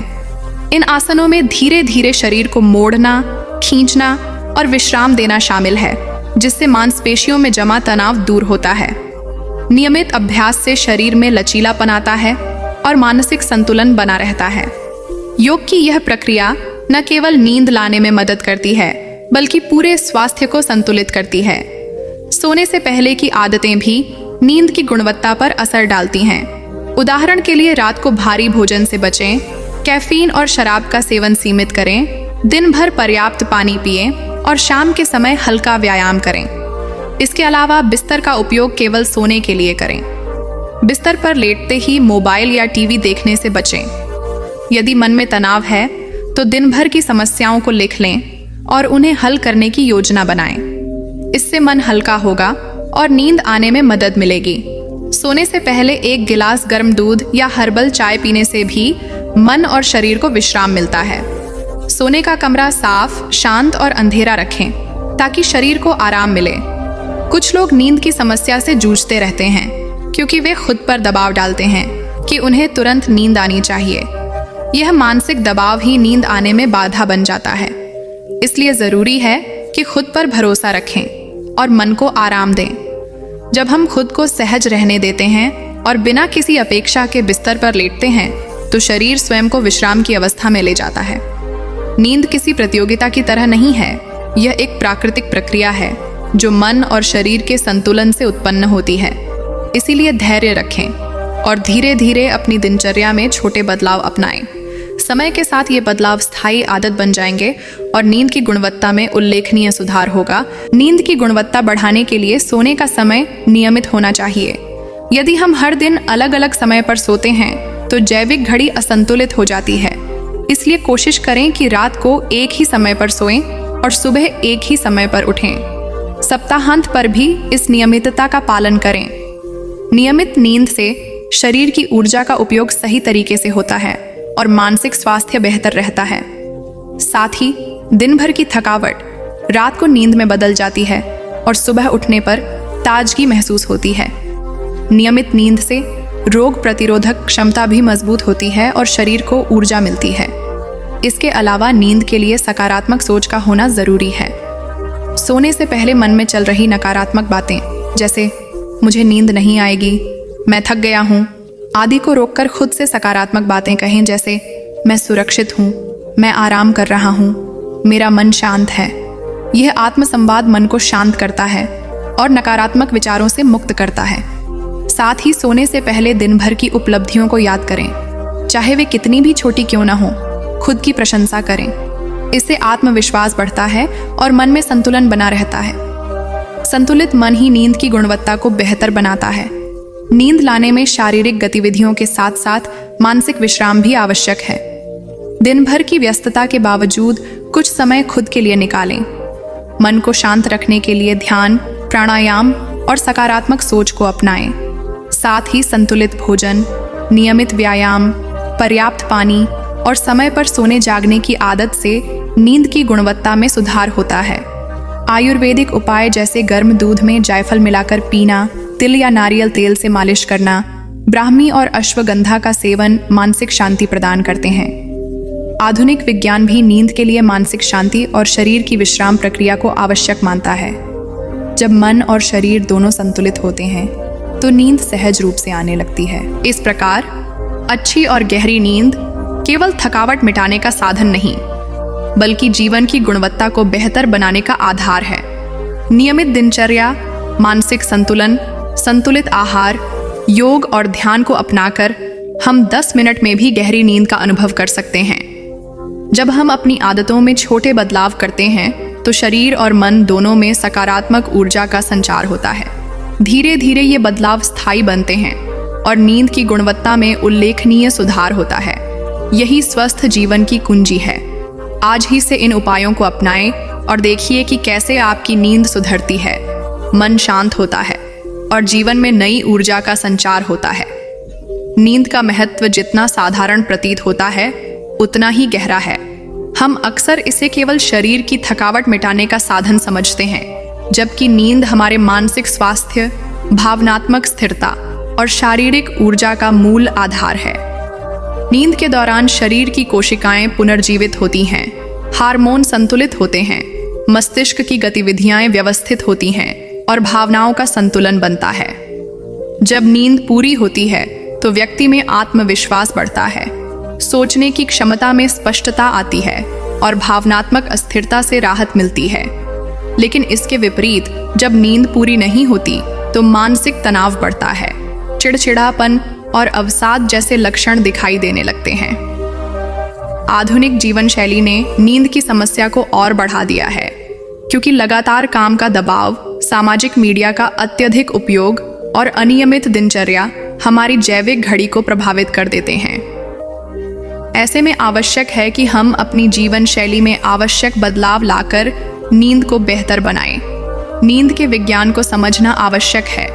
इन आसनों में धीरे धीरे शरीर को मोड़ना, खींचना और विश्राम देना शामिल है, जिससे मांसपेशियों में जमा तनाव दूर होता है। नियमित अभ्यास से शरीर में लचीलापन आता है और मानसिक संतुलन बना रहता है। योग की यह प्रक्रिया न केवल नींद लाने में मदद करती है, बल्कि पूरे स्वास्थ्य को संतुलित करती है। सोने से पहले की आदतें भी नींद की गुणवत्ता पर असर डालती हैं। उदाहरण के लिए रात को भारी भोजन से बचें, कैफीन और शराब का सेवन सीमित करें, दिन भर पर्याप्त पानी पिएं और शाम के समय हल्का व्यायाम करें। इसके अलावा बिस्तर का उपयोग केवल सोने के लिए करें। बिस्तर पर लेटते ही मोबाइल या टीवी देखने से बचें। यदि मन में तनाव है तो दिन भर की समस्याओं को लिख लें और उन्हें हल करने की योजना बनाएं। इससे मन हल्का होगा और नींद आने में मदद मिलेगी। सोने से पहले 1 गिलास गर्म दूध या हर्बल चाय पीने से भी मन और शरीर को विश्राम मिलता है। सोने का कमरा साफ, शांत और अंधेरा रखें ताकि शरीर को आराम मिले। कुछ लोग नींद की समस्या से जूझते रहते हैं क्योंकि वे खुद पर दबाव डालते हैं कि उन्हें तुरंत नींद आनी चाहिए। यह मानसिक दबाव ही नींद आने में बाधा बन जाता है। इसलिए ज़रूरी है कि खुद पर भरोसा रखें और मन को आराम दें। जब हम खुद को सहज रहने देते हैं और बिना किसी अपेक्षा के बिस्तर पर लेटते हैं तो शरीर स्वयं को विश्राम की अवस्था में ले जाता है। नींद किसी प्रतियोगिता की तरह नहीं है, यह एक प्राकृतिक प्रक्रिया है जो मन और शरीर के संतुलन से उत्पन्न होती है। इसीलिए धैर्य रखें और धीरे धीरे अपनी दिनचर्या में छोटे बदलाव अपनाएं। समय के साथ ये बदलाव स्थायी आदत बन जाएंगे और नींद की गुणवत्ता में उल्लेखनीय सुधार होगा। नींद की गुणवत्ता बढ़ाने के लिए सोने का समय नियमित होना चाहिए। यदि हम हर दिन अलग अलग समय पर सोते हैं तो जैविक घड़ी असंतुलित हो जाती है। इसलिए कोशिश करें कि रात को एक ही समय पर सोएं और सुबह एक ही समय पर उठें। सप्ताहांत पर भी इस नियमितता का पालन करें। नियमित नींद से शरीर की ऊर्जा का उपयोग सही तरीके से होता है और मानसिक स्वास्थ्य बेहतर रहता है। साथ ही दिन भर की थकावट रात को नींद में बदल जाती है और सुबह उठने पर ताजगी महसूस होती है। नियमित नींद से रोग प्रतिरोधक क्षमता भी मजबूत होती है और शरीर को ऊर्जा मिलती है। इसके अलावा नींद के लिए सकारात्मक सोच का होना जरूरी है। सोने से पहले मन में चल रही नकारात्मक बातें जैसे मुझे नींद नहीं आएगी, मैं थक गया हूँ आदि को रोककर खुद से सकारात्मक बातें कहें, जैसे मैं सुरक्षित हूँ, मैं आराम कर रहा हूँ, मेरा मन शांत है। यह आत्मसंवाद मन को शांत करता है और नकारात्मक विचारों से मुक्त करता है। साथ ही सोने से पहले दिन भर की उपलब्धियों को याद करें, चाहे वे कितनी भी छोटी क्यों ना हो। खुद की प्रशंसा करें, इससे आत्मविश्वास बढ़ता है और मन में संतुलन बना रहता है। संतुलित मन ही नींद की गुणवत्ता को बेहतर बनाता है। नींद लाने में शारीरिक गतिविधियों के साथ साथ मानसिक विश्राम भी आवश्यक है। दिन भर की व्यस्तता के बावजूद कुछ समय खुद के लिए निकालें। मन को शांत रखने के लिए ध्यान, प्राणायाम और सकारात्मक सोच को अपनाएं। साथ ही संतुलित भोजन, नियमित व्यायाम, पर्याप्त पानी और समय पर सोने जागने की आदत से नींद की गुणवत्ता में सुधार होता है। आयुर्वेदिक उपाय जैसे गर्म दूध में जायफल मिलाकर पीना, तिल या नारियल तेल से मालिश करना, ब्राह्मी और अश्वगंधा का सेवन मानसिक शांति प्रदान करते हैं। आधुनिक विज्ञान भी नींद के लिए मानसिक शांति और शरीर की विश्राम प्रक्रिया को आवश्यक मानता है। जब मन और शरीर दोनों संतुलित होते हैं तो नींद सहज रूप से आने लगती है। इस प्रकार अच्छी और गहरी नींद केवल थकावट मिटाने का साधन नहीं, बल्कि जीवन की गुणवत्ता को बेहतर बनाने का आधार है। नियमित दिनचर्या, मानसिक संतुलन, संतुलित आहार, योग और ध्यान को अपनाकर हम 10 मिनट में भी गहरी नींद का अनुभव कर सकते हैं। जब हम अपनी आदतों में छोटे बदलाव करते हैं तो शरीर और मन दोनों में सकारात्मक ऊर्जा का संचार होता है। धीरे धीरे ये बदलाव स्थायी बनते हैं और नींद की गुणवत्ता में उल्लेखनीय सुधार होता है। यही स्वस्थ जीवन की कुंजी है। आज ही से इन उपायों को अपनाएं और देखिए कि कैसे आपकी नींद सुधरती है, मन शांत होता है और जीवन में नई ऊर्जा का संचार होता है। नींद का महत्व जितना साधारण प्रतीत होता है उतना ही गहरा है। हम अक्सर इसे केवल शरीर की थकावट मिटाने का साधन समझते हैं, जबकि नींद हमारे मानसिक स्वास्थ्य, भावनात्मक स्थिरता और शारीरिक ऊर्जा का मूल आधार है। नींद के दौरान शरीर की कोशिकाएं पुनर्जीवित होती हैं, हार्मोन संतुलित होते हैं, मस्तिष्क की गतिविधियां व्यवस्थित होती हैं और भावनाओं का संतुलन बनता है। जब नींद पूरी होती है तो व्यक्ति में आत्मविश्वास बढ़ता है, सोचने की क्षमता में स्पष्टता आती है और भावनात्मक अस्थिरता से राहत मिलती है। लेकिन इसके विपरीत जब नींद पूरी नहीं होती तो मानसिक तनाव बढ़ता है, चिड़चिड़ापन और अवसाद जैसे लक्षण दिखाई देने लगते हैं। आधुनिक जीवन शैली ने नींद की समस्या को और बढ़ा दिया है, क्योंकि लगातार काम का दबाव, सामाजिक मीडिया का अत्यधिक उपयोग और अनियमित दिनचर्या हमारी जैविक घड़ी को प्रभावित कर देते हैं। ऐसे में आवश्यक है कि हम अपनी जीवन शैली में आवश्यक बदलाव लाकर नींद को बेहतर बनाएं। नींद के विज्ञान को समझना आवश्यक है।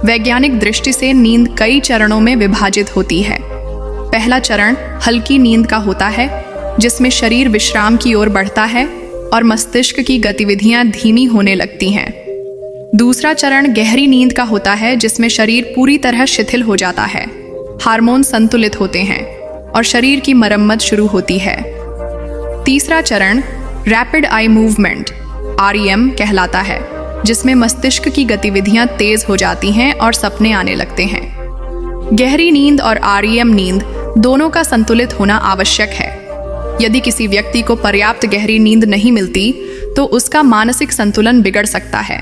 वैज्ञानिक दृष्टि से नींद कई चरणों में विभाजित होती है। पहला चरण हल्की नींद का होता है, जिसमें शरीर विश्राम की ओर बढ़ता है और मस्तिष्क की गतिविधियां धीमी होने लगती हैं। दूसरा चरण गहरी नींद का होता है, जिसमें शरीर पूरी तरह शिथिल हो जाता है, हार्मोन संतुलित होते हैं और शरीर की मरम्मत शुरू होती है। तीसरा चरण रैपिड आई मूवमेंट REM कहलाता है, जिसमें मस्तिष्क की गतिविधियां तेज हो जाती हैं और सपने आने लगते हैं। गहरी नींद और REM नींद दोनों का संतुलित होना आवश्यक है। यदि किसी व्यक्ति को पर्याप्त गहरी नींद नहीं मिलती तो उसका मानसिक संतुलन बिगड़ सकता है।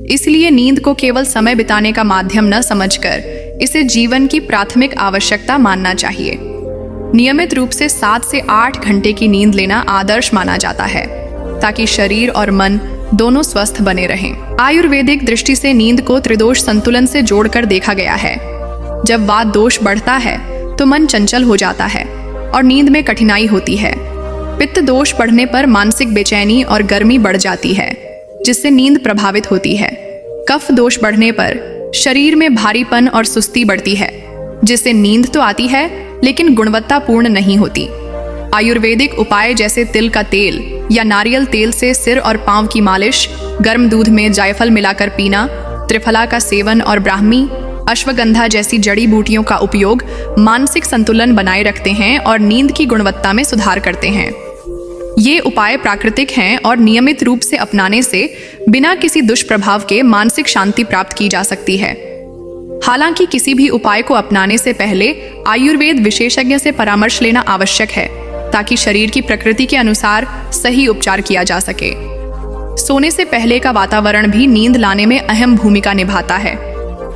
इसलिए नींद को केवल समय बिताने का माध्यम न समझकर इसे जीवन की प्राथमिक आवश्यकता मानना चाहिए। नियमित रूप से 7 से 8 घंटे की नींद लेना आदर्श माना जाता है, ताकि शरीर और मन दोनों स्वस्थ बने रहें। आयुर्वेदिक दृष्टि से नींद को त्रिदोष संतुलन से जोड़कर देखा गया है। जब वात दोष बढ़ता है तो मन चंचल हो जाता है और नींद में कठिनाई होती है। पित्त दोष बढ़ने पर मानसिक बेचैनी और गर्मी बढ़ जाती है, जिससे नींद प्रभावित होती है। कफ दोष बढ़ने पर शरीर में भारीपन और सुस्ती बढ़ती है, जिससे नींद तो आती है लेकिन गुणवत्तापूर्ण नहीं होती। आयुर्वेदिक उपाय जैसे तिल का तेल या नारियल तेल से सिर और पांव की मालिश, गर्म दूध में जायफल मिलाकर पीना, त्रिफला का सेवन और ब्राह्मी, अश्वगंधा जैसी जड़ी बूटियों का उपयोग मानसिक संतुलन बनाए रखते हैं और नींद की गुणवत्ता में सुधार करते हैं। ये उपाय प्राकृतिक हैं और नियमित रूप से अपनाने से बिना किसी दुष्प्रभाव के मानसिक शांति प्राप्त की जा सकती है। हालांकि किसी भी उपाय को अपनाने से पहले आयुर्वेद विशेषज्ञ से परामर्श लेना आवश्यक है, ताकि शरीर की प्रकृति के अनुसार सही उपचार किया जा सके। सोने से पहले का वातावरण भी नींद लाने में अहम भूमिका निभाता है।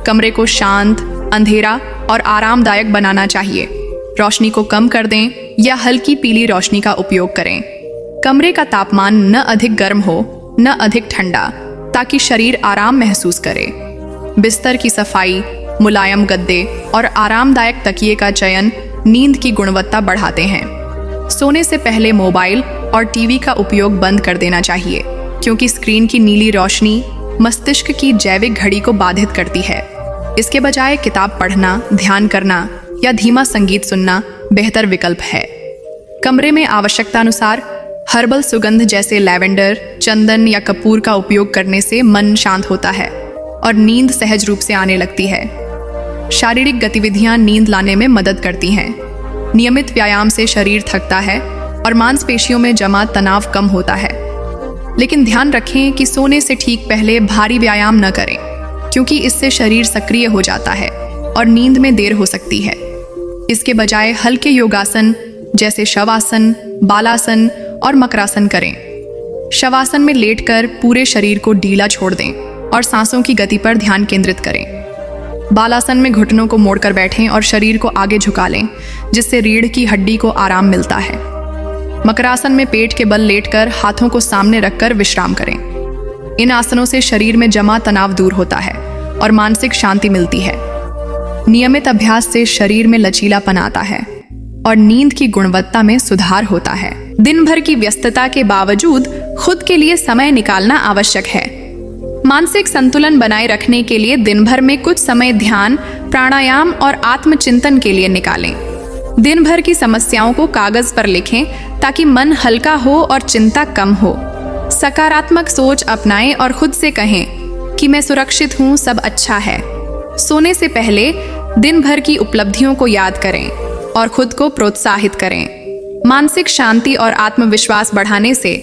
कमरे को शांत, अंधेरा और आरामदायक बनाना चाहिए। रोशनी को कम कर दें या हल्की पीली रोशनी का उपयोग करें। कमरे का तापमान न अधिक गर्म हो न अधिक ठंडा, ताकि शरीर आराम महसूस करे। बिस्तर की सफाई, मुलायम गद्दे और आरामदायक तकिए का चयन नींद की गुणवत्ता बढ़ाते हैं। सोने से पहले मोबाइल और टीवी का उपयोग बंद कर देना चाहिए, क्योंकि स्क्रीन की नीली रोशनी मस्तिष्क की जैविक घड़ी को बाधित करती है। इसके बजाय किताब पढ़ना, ध्यान करना या धीमा संगीत सुनना बेहतर विकल्प है। कमरे में आवश्यकतानुसार हर्बल सुगंध जैसे लैवेंडर, चंदन या कपूर का उपयोग करने से मन शांत होता है और नींद सहज रूप से आने लगती है। शारीरिक गतिविधियां नींद लाने में मदद करती हैं। नियमित व्यायाम से शरीर थकता है और मांसपेशियों में जमा तनाव कम होता है। लेकिन ध्यान रखें कि सोने से ठीक पहले भारी व्यायाम न करें, क्योंकि इससे शरीर सक्रिय हो जाता है और नींद में देर हो सकती है। इसके बजाय हल्के योगासन जैसे शवासन, बालासन और मकरासन करें। शवासन में लेटकर पूरे शरीर को ढीला छोड़ दें और सांसों की गति पर ध्यान केंद्रित करें। बालासन में घुटनों को मोड़कर बैठें और शरीर को आगे झुका लें, जिससे रीढ़ की हड्डी को आराम मिलता है। मकरासन में पेट के बल लेटकर हाथों को सामने रखकर विश्राम करें। इन आसनों से शरीर में जमा तनाव दूर होता है और मानसिक शांति मिलती है। नियमित अभ्यास से शरीर में लचीलापन आता है और नींद की गुणवत्ता में सुधार होता है। दिन भर की व्यस्तता के बावजूद खुद के लिए समय निकालना आवश्यक है। मानसिक संतुलन बनाए रखने के लिए दिन भर में कुछ समय ध्यान, प्राणायाम और आत्मचिंतन के लिए निकालें। दिन भर की समस्याओं को कागज पर लिखें ताकि मन हल्का हो और चिंता कम हो। सकारात्मक सोच अपनाएं और खुद से कहें कि मैं सुरक्षित हूँ, सब अच्छा है। सोने से पहले दिन भर की उपलब्धियों को याद करें और खुद को प्रोत्साहित करें। मानसिक शांति और आत्मविश्वास बढ़ाने से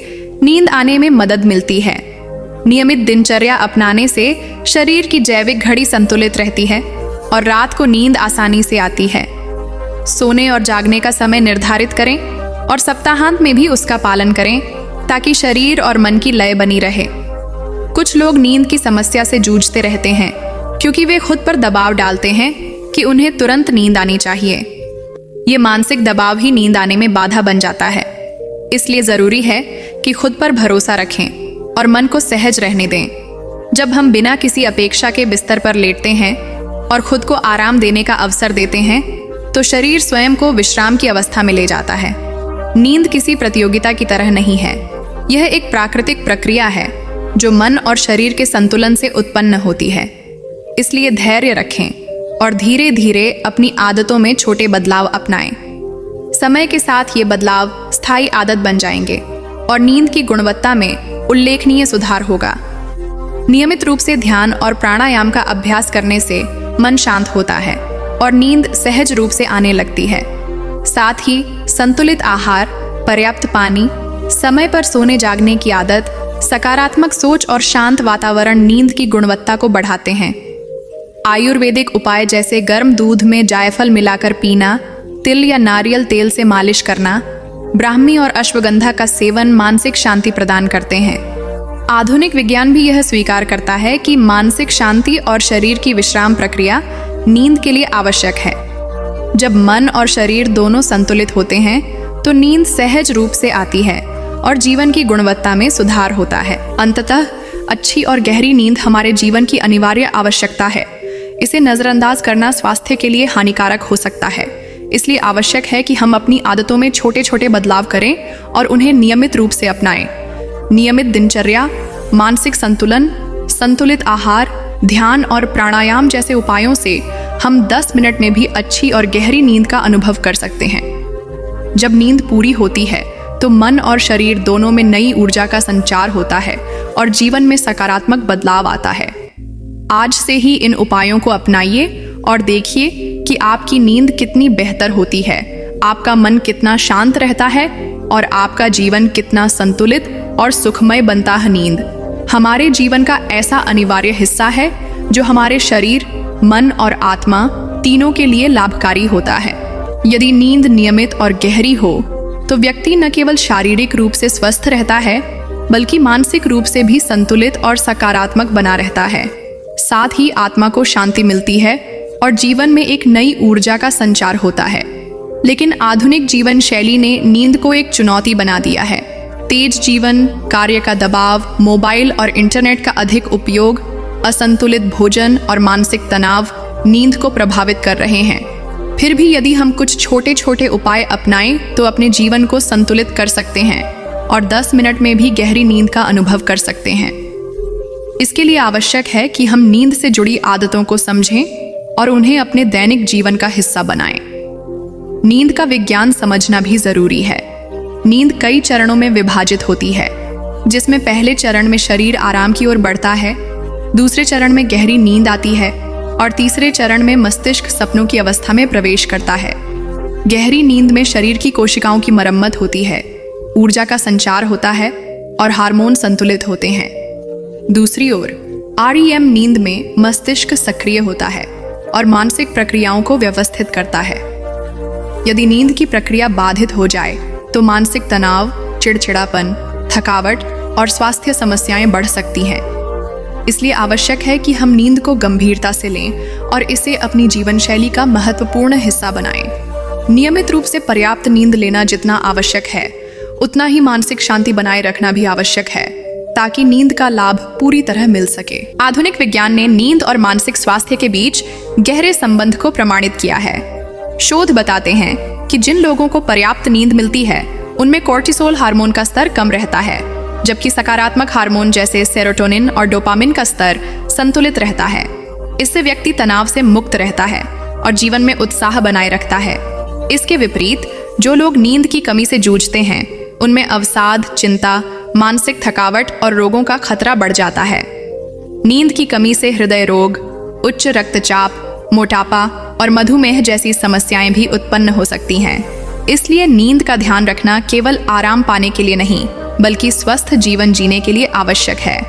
नींद आने में मदद मिलती है। नियमित दिनचर्या अपनाने से शरीर की जैविक घड़ी संतुलित रहती है और रात को नींद आसानी से आती है। सोने और जागने का समय निर्धारित करें और सप्ताहांत में भी उसका पालन करें ताकि शरीर और मन की लय बनी रहे। कुछ लोग नींद की समस्या से जूझते रहते हैं क्योंकि वे खुद पर दबाव डालते हैं कि उन्हें तुरंत नींद आनी चाहिए। ये मानसिक दबाव ही नींद आने में बाधा बन जाता है। इसलिए जरूरी है कि खुद पर भरोसा रखें और मन को सहज रहने दें। जब हम बिना किसी अपेक्षा के बिस्तर पर लेटते हैं और खुद को आराम देने का अवसर देते हैं तो शरीर स्वयं को विश्राम की अवस्था में ले जाता है। नींद किसी प्रतियोगिता की तरह नहीं है। यह एक प्राकृतिक प्रक्रिया है जो मन और शरीर के संतुलन से उत्पन्न होती है। इसलिए धैर्य रखें और धीरे धीरे अपनी आदतों में छोटे बदलाव अपनाएं। समय के साथ ये बदलाव स्थायी आदत बन जाएंगे और नींद की गुणवत्ता में उल्लेखनीय सुधार होगा। नियमित रूप से ध्यान और प्राणायाम का अभ्यास करने से मन शांत होता है और नींद सहज रूप से आने लगती है। साथ ही संतुलित आहार, पर्याप्त पानी, समय पर सोने जागने की आदत, सकारात्मक सोच और शांत वातावरण नींद की गुणवत्ता को बढ़ाते हैं। आयुर्वेदिक उपाय जैसे गर्म दूध में जायफल मिलाकर पीना, तिल या नारियल तेल से मालिश करना, ब्राह्मी और अश्वगंधा का सेवन मानसिक शांति प्रदान करते हैं। आधुनिक विज्ञान भी यह स्वीकार करता है कि मानसिक शांति और शरीर की विश्राम प्रक्रिया नींद के लिए आवश्यक है। जब मन और शरीर दोनों संतुलित होते हैं तो नींद सहज रूप से आती है और जीवन की गुणवत्ता में सुधार होता है। अंततः अच्छी और गहरी नींद हमारे जीवन की अनिवार्य आवश्यकता है। इसे नजरअंदाज करना स्वास्थ्य के लिए हानिकारक हो सकता है। इसलिए आवश्यक है कि हम अपनी आदतों में छोटे छोटे बदलाव करें और उन्हें नियमित रूप से अपनाएं। नियमित दिनचर्या, मानसिक संतुलन, संतुलित आहार, ध्यान और प्राणायाम जैसे उपायों से हम 10 मिनट में भी अच्छी और गहरी नींद का अनुभव कर सकते हैं। जब नींद पूरी होती है तो मन और शरीर दोनों में नई ऊर्जा का संचार होता है और जीवन में सकारात्मक बदलाव आता है। आज से ही इन उपायों को अपनाइए और देखिए कि आपकी नींद कितनी बेहतर होती है, आपका मन कितना शांत रहता है और आपका जीवन कितना संतुलित और सुखमय बनता है। नींद हमारे जीवन का ऐसा अनिवार्य हिस्सा है जो हमारे शरीर, मन और आत्मा तीनों के लिए लाभकारी होता है। यदि नींद नियमित और गहरी हो तो व्यक्ति न केवल शारीरिक रूप से स्वस्थ रहता है बल्कि मानसिक रूप से भी संतुलित और सकारात्मक बना रहता है। साथ ही आत्मा को शांति मिलती है और जीवन में एक नई ऊर्जा का संचार होता है। लेकिन आधुनिक जीवन शैली ने नींद को एक चुनौती बना दिया है। तेज जीवन, कार्य का दबाव, मोबाइल और इंटरनेट का अधिक उपयोग, असंतुलित भोजन और मानसिक तनाव नींद को प्रभावित कर रहे हैं। फिर भी यदि हम कुछ छोटे छोटे उपाय अपनाएं तो अपने जीवन को संतुलित कर सकते हैं और 10 मिनट में भी गहरी नींद का अनुभव कर सकते हैं। इसके लिए आवश्यक है कि हम नींद से जुड़ी आदतों को समझें और उन्हें अपने दैनिक जीवन का हिस्सा बनाएं। नींद का विज्ञान समझना भी जरूरी है। नींद कई चरणों में विभाजित होती है, जिसमें पहले चरण में शरीर आराम की ओर बढ़ता है, दूसरे चरण में गहरी नींद आती है और तीसरे चरण में मस्तिष्क सपनों की अवस्था में प्रवेश करता है। गहरी नींद में शरीर की कोशिकाओं की मरम्मत होती है, ऊर्जा का संचार होता है और हार्मोन संतुलित होते हैं। दूसरी ओर REM नींद में मस्तिष्क सक्रिय होता है और मानसिक प्रक्रियाओं को व्यवस्थित करता है। यदि नींद की प्रक्रिया बाधित हो जाए तो मानसिक तनाव, चिड़चिड़ापन, थकावट और स्वास्थ्य समस्याएं बढ़ सकती हैं। इसलिए आवश्यक है कि हम नींद को गंभीरता से लें और इसे अपनी जीवन शैली का महत्वपूर्ण हिस्सा बनाएं। नियमित रूप से पर्याप्त नींद लेना जितना आवश्यक है उतना ही मानसिक शांति बनाए रखना भी आवश्यक है ताकि नींद का लाभ पूरी तरह मिल सके। आधुनिक विज्ञान ने नींद और मानसिक स्वास्थ्य के बीच गहरे संबंध को प्रमाणित किया है। शोध बताते हैं कि जिन लोगों को पर्याप्त नींद मिलती है उनमें कोर्टिसोल हार्मोन का स्तर कम रहता है, जबकि सकारात्मक हार्मोन जैसे सेरोटोनिन और डोपामिन का स्तर संतुलित रहता है। इससे व्यक्ति तनाव से मुक्त रहता है और जीवन में उत्साह बनाए रखता है। इसके विपरीत जो लोग नींद की कमी से जूझते हैं उनमें अवसाद, चिंता, मानसिक थकावट और रोगों का खतरा बढ़ जाता है। नींद की कमी से हृदय रोग, उच्च रक्तचाप, मोटापा और मधुमेह जैसी समस्याएं भी उत्पन्न हो सकती हैं। इसलिए नींद का ध्यान रखना केवल आराम पाने के लिए नहीं बल्कि स्वस्थ जीवन जीने के लिए आवश्यक है।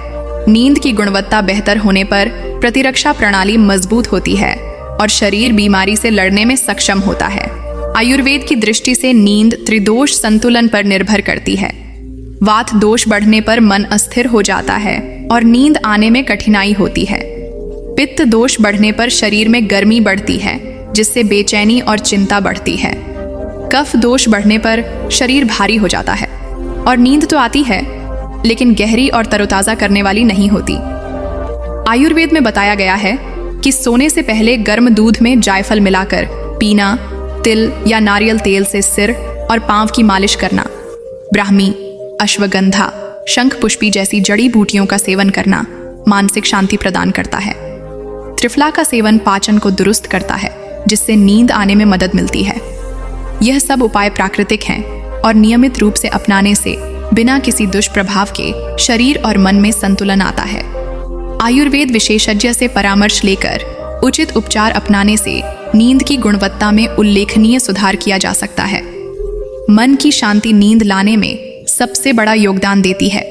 नींद की गुणवत्ता बेहतर होने पर प्रतिरक्षा प्रणाली मजबूत होती है और शरीर बीमारी से लड़ने में सक्षम होता है। आयुर्वेद की दृष्टि से नींद त्रिदोष संतुलन पर निर्भर करती है। वात दोष बढ़ने पर मन अस्थिर हो जाता है और नींद आने में कठिनाई होती है। पित्त दोष बढ़ने पर शरीर में गर्मी बढ़ती है जिससे बेचैनी और चिंता बढ़ती है। कफ दोष बढ़ने पर शरीर भारी हो जाता है और नींद तो आती है लेकिन गहरी और तरोताजा करने वाली नहीं होती। आयुर्वेद में बताया गया है कि सोने से पहले गर्म दूध में जायफल मिलाकर पीना, तिल या नारियल तेल से सिर और पांव की मालिश करना, ब्राह्मी, अश्वगंधा, शंख पुष्पी जैसी जड़ी बूटियों का सेवन करना मानसिक शांति प्रदान करता है। त्रिफला का सेवन पाचन को दुरुस्त करता है जिससे नींद आने में मदद मिलती है। यह सब उपाय प्राकृतिक हैं और नियमित रूप से अपनाने से बिना किसी दुष्प्रभाव के शरीर और मन में संतुलन आता है। आयुर्वेद विशेषज्ञ से परामर्श लेकर उचित उपचार अपनाने से नींद की गुणवत्ता में उल्लेखनीय सुधार किया जा सकता है। मन की शांति नींद लाने में सबसे बड़ा योगदान देती है।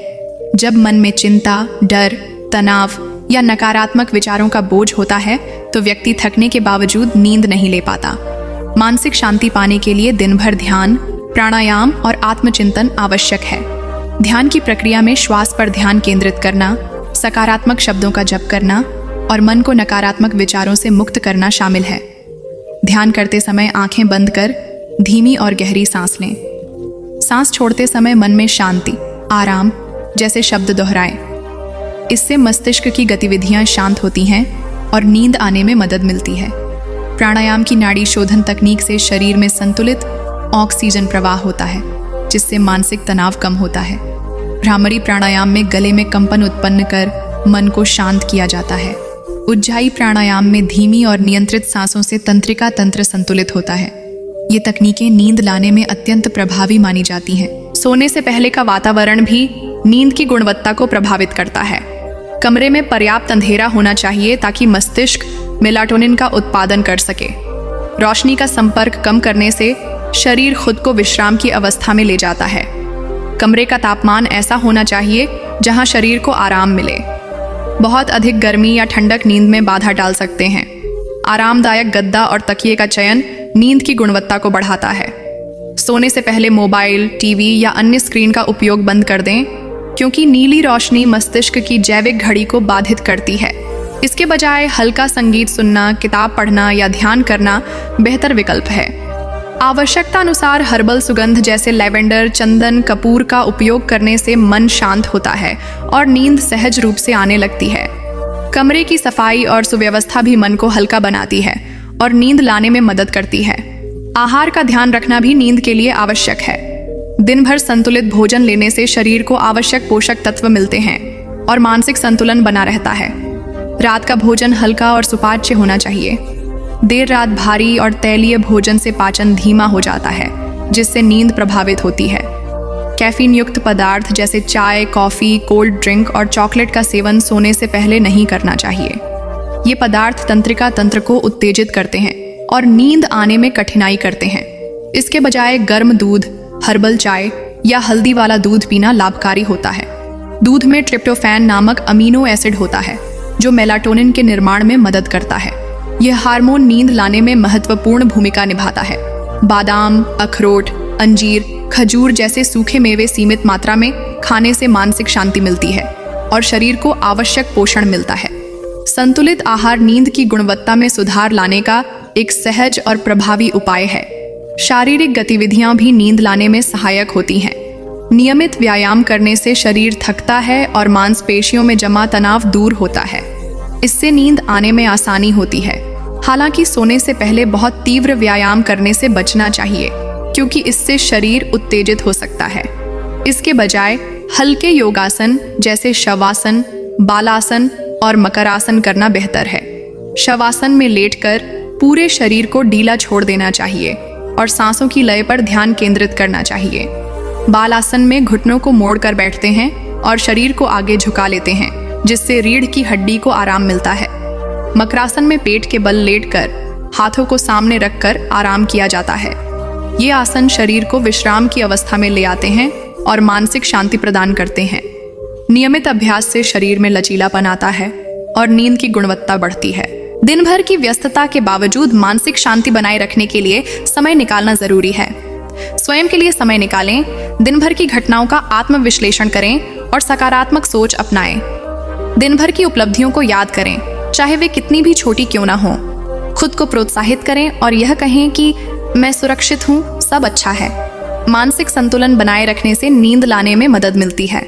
जब मन में चिंता, डर, तनाव या नकारात्मक विचारों का बोझ होता है तो व्यक्ति थकने के बावजूद नींद नहीं ले पाता। मानसिक शांति पाने के लिए दिन भर ध्यान, प्राणायाम और आत्मचिंतन आवश्यक है। ध्यान की प्रक्रिया में श्वास पर ध्यान केंद्रित करना, सकारात्मक शब्दों का जप करना और मन को नकारात्मक विचारों से मुक्त करना शामिल है। ध्यान करते समय आंखें बंद कर धीमी और गहरी सांस लें। सांस छोड़ते समय मन में शांति, आराम जैसे शब्द दोहराएं। इससे मस्तिष्क की गतिविधियां शांत होती हैं और नींद आने में मदद मिलती है। प्राणायाम की नाड़ी शोधन तकनीक से शरीर में संतुलित ऑक्सीजन प्रवाह होता है जिससे मानसिक तनाव कम होता है। भ्रामरी प्राणायाम में गले में कंपन उत्पन्न कर मन को शांत किया जाता है। उज्जाई प्राणायाम में धीमी और नियंत्रित सांसों से तंत्रिका तंत्र संतुलित होता है। ये तकनीकें नींद लाने में अत्यंत प्रभावी मानी जाती हैं। सोने से पहले का वातावरण भी नींद की गुणवत्ता को प्रभावित करता है। कमरे में पर्याप्त अंधेरा होना चाहिए ताकि मस्तिष्क मेलाटोनिन का उत्पादन कर सके। रोशनी का संपर्क कम करने से शरीर खुद को विश्राम की अवस्था में ले जाता है। कमरे का तापमान ऐसा होना चाहिए जहां शरीर को आराम मिले। बहुत अधिक गर्मी या ठंडक नींद में बाधा डाल सकते हैं। आरामदायक गद्दा और तकिए का चयन नींद की गुणवत्ता को बढ़ाता है। सोने से पहले मोबाइल, टीवी या अन्य स्क्रीन का उपयोग बंद कर दें क्योंकि नीली रोशनी मस्तिष्क की जैविक घड़ी को बाधित करती है। इसके बजाय हल्का संगीत सुनना, किताब पढ़ना या ध्यान करना बेहतर विकल्प है। आवश्यकता अनुसार हर्बल सुगंध जैसे लैवेंडर, चंदन, कपूर का उपयोग करने से मन शांत होता है और नींद सहज रूप से आने लगती है। कमरे की सफाई और सुव्यवस्था भी मन को हल्का बनाती है और नींद लाने में मदद करती है। आहार का ध्यान रखना भी नींद के लिए आवश्यक है। दिन भर संतुलित भोजन लेने से शरीर को आवश्यक पोषक तत्व मिलते हैं और मानसिक संतुलन बना रहता है। रात का भोजन हल्का और सुपाच्य होना चाहिए। देर रात भारी और तैलीय भोजन से पाचन धीमा हो जाता है जिससे नींद प्रभावित होती है। कैफीन युक्त पदार्थ जैसे चाय, कॉफ़ी, कोल्ड ड्रिंक और चॉकलेट का सेवन सोने से पहले नहीं करना चाहिए। ये पदार्थ तंत्रिका तंत्र को उत्तेजित करते हैं और नींद आने में कठिनाई करते हैं। इसके बजाय गर्म दूध, हर्बल चाय या हल्दी वाला दूध पीना लाभकारी होता है। दूध में ट्रिप्टोफैन नामक अमीनो एसिड होता है जो मेलाटोनिन के निर्माण में मदद करता है। यह हार्मोन नींद लाने में महत्वपूर्ण भूमिका निभाता है। बादाम, अखरोट, अंजीर, खजूर जैसे सूखे मेवे सीमित मात्रा में खाने से मानसिक शांति मिलती है और शरीर को आवश्यक पोषण मिलता है। संतुलित आहार नींद की गुणवत्ता में सुधार लाने का एक सहज और प्रभावी उपाय है। शारीरिक गतिविधियां भी नींद लाने में सहायक होती हैं। नियमित व्यायाम करने से शरीर थकता है और मांसपेशियों में जमा तनाव दूर होता है। इससे नींद आने में आसानी होती है। हालांकि सोने से पहले बहुत तीव्र व्यायाम करने से बचना चाहिए क्योंकि इससे शरीर उत्तेजित हो सकता है। इसके बजाय हल्के योगासन जैसे शवासन, बालासन और मकरासन करना बेहतर है। शवासन में लेटकर पूरे शरीर को ढीला छोड़ देना चाहिए और सांसों की लय पर ध्यान केंद्रित करना चाहिए। बालासन में घुटनों को मोड़कर बैठते हैं और शरीर को आगे झुका लेते हैं, जिससे रीढ़ की हड्डी को आराम मिलता है। मकरासन में पेट के बल लेटकर हाथों को सामने रखकर आराम किया जाता है। ये आसन शरीर को विश्राम की अवस्था में ले आते हैं और मानसिक शांति प्रदान करते हैं। नियमित अभ्यास से शरीर में लचीलापन आता है और नींद की गुणवत्ता बढ़ती है। दिन भर की व्यस्तता के बावजूद मानसिक शांति बनाए रखने के लिए समय निकालना जरूरी है। स्वयं के लिए समय निकालें, दिन भर की घटनाओं का आत्मविश्लेषण करें और सकारात्मक सोच अपनाएं। दिन भर की उपलब्धियों को याद करें, चाहे वे कितनी भी छोटी क्यों ना हो। खुद को प्रोत्साहित करें और यह कहें कि मैं सुरक्षित हूँ, सब अच्छा है। मानसिक संतुलन बनाए रखने से नींद लाने में मदद मिलती है।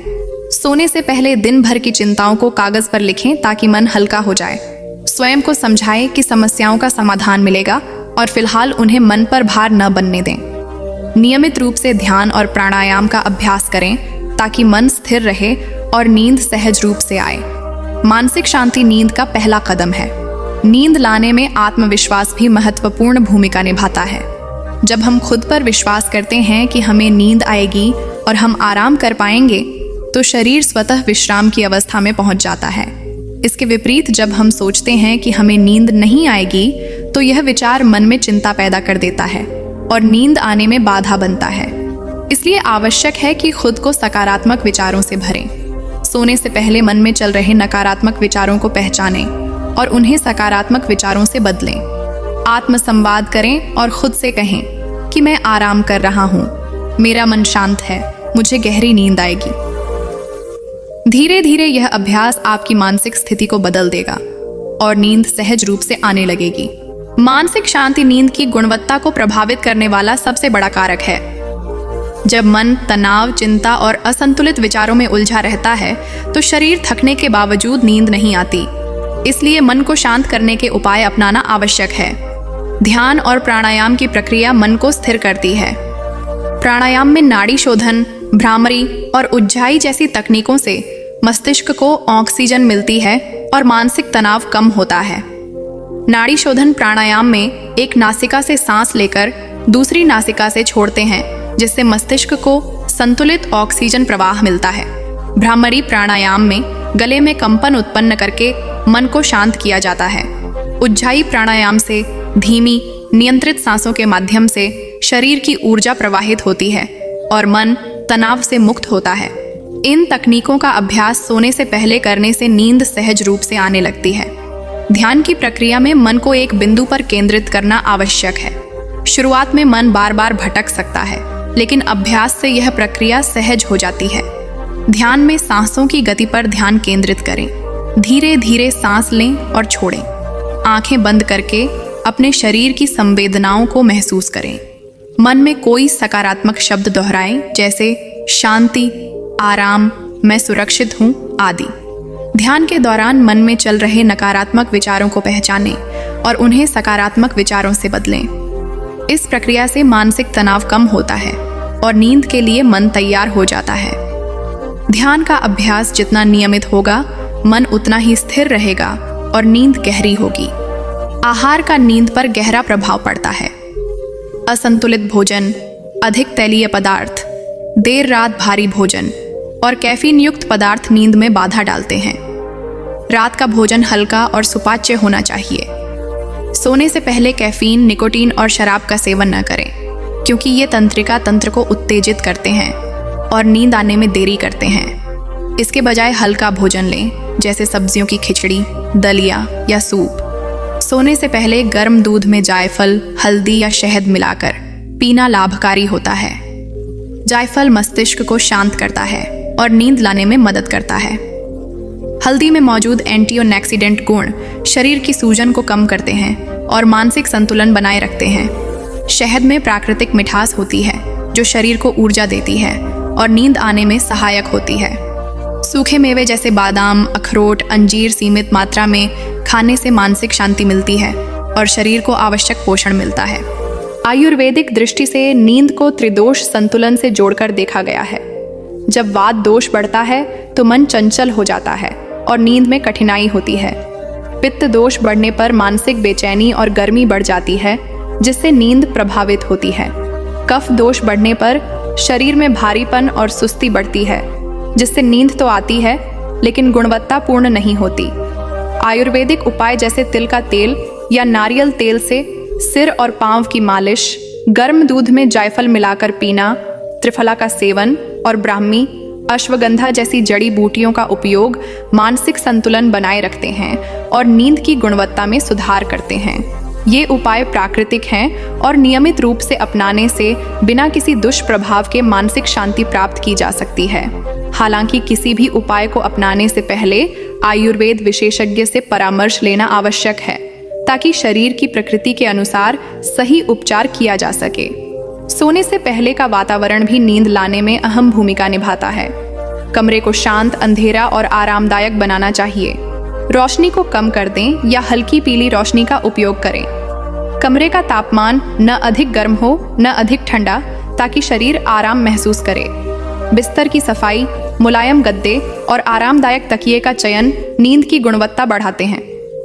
सोने से पहले दिन भर की चिंताओं को कागज पर लिखें ताकि मन हल्का हो जाए। स्वयं को समझाएं कि समस्याओं का समाधान मिलेगा और फिलहाल उन्हें मन पर भार न बनने दें। नियमित रूप से ध्यान और प्राणायाम का अभ्यास करें ताकि मन स्थिर रहे और नींद सहज रूप से आए। मानसिक शांति नींद का पहला कदम है। नींद लाने में आत्मविश्वास भी महत्वपूर्ण भूमिका निभाता है। जब हम खुद पर विश्वास करते हैं कि हमें नींद आएगी और हम आराम कर पाएंगे, तो शरीर स्वतः विश्राम की अवस्था में पहुंच जाता है। इसके विपरीत जब हम सोचते हैं कि हमें नींद नहीं आएगी, तो यह विचार मन में चिंता पैदा कर देता है और नींद आने में बाधा बनता है। इसलिए आवश्यक है कि खुद को सकारात्मक विचारों से भरें। सोने से पहले मन में चल रहे नकारात्मक विचारों को पहचानें और उन्हें सकारात्मक विचारों से बदलें। आत्मसंवाद करें और खुद से कहें कि मैं आराम कर रहा हूँ, मेरा मन शांत है, मुझे गहरी नींद आएगी। धीरे धीरे यह अभ्यास आपकी मानसिक स्थिति को बदल देगा और नींद सहज रूप से आने लगेगी। मानसिक शांति नींद की गुणवत्ता को प्रभावित करने वाला सबसे बड़ा कारक है। जब मन तनाव, चिंता और असंतुलित विचारों में उलझा रहता है, तो शरीर थकने के बावजूद नींद नहीं आती। इसलिए मन को शांत करने के उपाय अपनाना आवश्यक है। ध्यान और प्राणायाम की प्रक्रिया मन को स्थिर करती है। प्राणायाम में नाड़ी शोधन, भ्रामरी और उज्जाई जैसी तकनीकों से मस्तिष्क को ऑक्सीजन मिलती है और मानसिक तनाव कम होता है। नाड़ी शोधन प्राणायाम में एक नासिका से सांस लेकर दूसरी नासिका से छोड़ते हैं, जिससे मस्तिष्क को संतुलित ऑक्सीजन प्रवाह मिलता है। भ्रामरी प्राणायाम में गले में कंपन उत्पन्न करके मन को शांत किया जाता है। उज्जाई प्राणायाम से धीमी, नियंत्रित सांसों के माध्यम से शरीर की ऊर्जा प्रवाहित होती है और मन तनाव से मुक्त होता है। इन तकनीकों का अभ्यास सोने से पहले करने से नींद सहज रूप से आने लगती है। ध्यान की प्रक्रिया में मन को एक बिंदु पर केंद्रित करना आवश्यक है। शुरुआत में मन बार बार भटक सकता है, लेकिन अभ्यास से यह प्रक्रिया सहज हो जाती है। ध्यान में सांसों की गति पर ध्यान केंद्रित करें। धीरे धीरे सांस लें और छोड़ें। आंखें बंद करके अपने शरीर की संवेदनाओं को महसूस करें। मन में कोई सकारात्मक शब्द दोहराएं, जैसे शांति, आराम, मैं सुरक्षित हूँ आदि। ध्यान के दौरान मन में चल रहे नकारात्मक विचारों को पहचानें और उन्हें सकारात्मक विचारों से बदलें। इस प्रक्रिया से मानसिक तनाव कम होता है और नींद के लिए मन तैयार हो जाता है। ध्यान का अभ्यास जितना नियमित होगा, मन उतना ही स्थिर रहेगा और नींद गहरी होगी। आहार का नींद पर गहरा प्रभाव पड़ता है। असंतुलित भोजन, अधिक तैलीय पदार्थ, देर रात भारी भोजन और कैफीन युक्त पदार्थ नींद में बाधा डालते हैं। रात का भोजन हल्का और सुपाच्य होना चाहिए। सोने से पहले कैफीन, निकोटीन और शराब का सेवन न करें, क्योंकि ये तंत्रिका तंत्र को उत्तेजित करते हैं और नींद आने में देरी करते हैं। इसके बजाय हल्का भोजन लें, जैसे सब्जियों की खिचड़ी, दलिया या सूप। सोने से पहले गर्म दूध में जायफल, हल्दी या शहद मिलाकर पीना लाभकारी होता है। जायफल मस्तिष्क को शांत करता है और नींद लाने में मदद करता है। हल्दी में मौजूद एंटीऑक्सीडेंट गुण शरीर की सूजन को कम करते हैं और मानसिक संतुलन बनाए रखते हैं। शहद में प्राकृतिक मिठास होती है, जो शरीर को ऊर्जा देती है और नींद आने में सहायक होती है। सूखे मेवे जैसे बादाम, अखरोट, अंजीर सीमित मात्रा में खाने से मानसिक शांति मिलती है और शरीर को आवश्यक पोषण मिलता है। आयुर्वेदिक दृष्टि से नींद को त्रिदोष संतुलन से जोड़कर देखा गया है। जब वात दोष बढ़ता है तो मन चंचल हो जाता है और नींद में कठिनाई होती है। पित्त दोष बढ़ने पर मानसिक बेचैनी और गर्मी बढ़ जाती है, जिससे नींद प्रभावित होती है। कफ दोष बढ़ने पर शरीर में भारीपन और सुस्ती बढ़ती है, जिससे नींद तो आती है लेकिन गुणवत्तापूर्ण नहीं होती। आयुर्वेदिक उपाय जैसे तिल का तेल या नारियल तेल से सिर और पांव की मालिश, गर्म दूध में जायफल मिलाकर पीना, त्रिफला का सेवन और ब्राह्मी, अश्वगंधा जैसी जड़ी बूटियों का उपयोग मानसिक संतुलन बनाए रखते हैं और नींद की गुणवत्ता में सुधार करते हैं। ये उपाय प्राकृतिक हैं और नियमित रूप से अपनाने से बिना किसी दुष्प्रभाव के मानसिक शांति प्राप्त की जा सकती है। हालांकि किसी भी उपाय को अपनाने से पहले आयुर्वेद विशेषज्ञ से परामर्श लेना आवश्यक है, ताकि शरीर की प्रकृति के अनुसार सही उपचार किया जा सके। सोने से पहले का वातावरण भी नींद लाने में अहम भूमिका निभाता है। कमरे को शांत, अंधेरा और आरामदायक बनाना चाहिए। रोशनी को कम कर दें या हल्की पीली रोशनी का उपयोग करें। कमरे का तापमान न अधिक गर्म हो न अधिक ठंडा, ताकि शरीर आराम महसूस करे। बिस्तर की सफाई, मुलायम गद्दे और आरामदायक तकिए का चयन नींद की गुणवत्ता बढ़ाते हैं।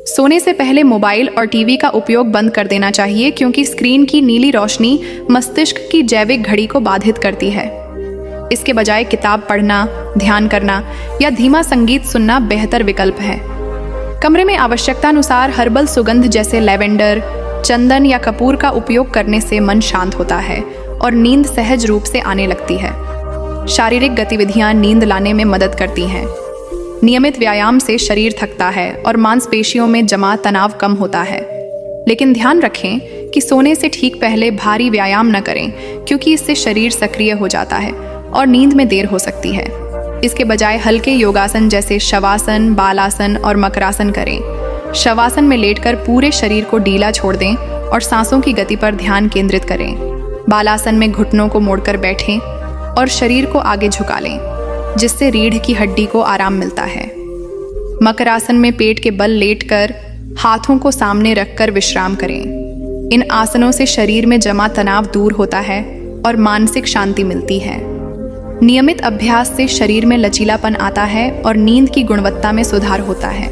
सोने से पहले मोबाइल और टीवी का उपयोग बंद कर देना चाहिए, क्योंकि स्क्रीन की नीली रोशनी मस्तिष्क की जैविक घड़ी को बाधित करती है। इसके बजाय किताब पढ़ना, ध्यान करना या धीमा संगीत सुनना बेहतर विकल्प है। कमरे में आवश्यकतानुसार हर्बल सुगंध जैसे लैवेंडर, चंदन या कपूर का उपयोग करने से मन शांत होता है और नींद सहज रूप से आने लगती है। शारीरिक गतिविधियां नींद लाने में मदद करती हैं। नियमित व्यायाम से शरीर थकता है और मांसपेशियों में जमा तनाव कम होता है। लेकिन ध्यान रखें कि सोने से ठीक पहले भारी व्यायाम न करें, क्योंकि इससे शरीर सक्रिय हो जाता है और नींद में देर हो सकती है। इसके बजाय हल्के योगासन जैसे शवासन, बालासन और मकरासन करें। शवासन में लेटकर पूरे शरीर को ढीला छोड़ दें और सांसों की गति पर ध्यान केंद्रित करें। बालासन में घुटनों को मोड़कर बैठें और शरीर को आगे झुका लें, जिससे रीढ़ की हड्डी को आराम मिलता है। मकरासन में पेट के बल लेटकर हाथों को सामने रखकर विश्राम करें। इन आसनों से शरीर में जमा तनाव दूर होता है और मानसिक शांति मिलती है। नियमित अभ्यास से शरीर में लचीलापन आता है और नींद की गुणवत्ता में सुधार होता है।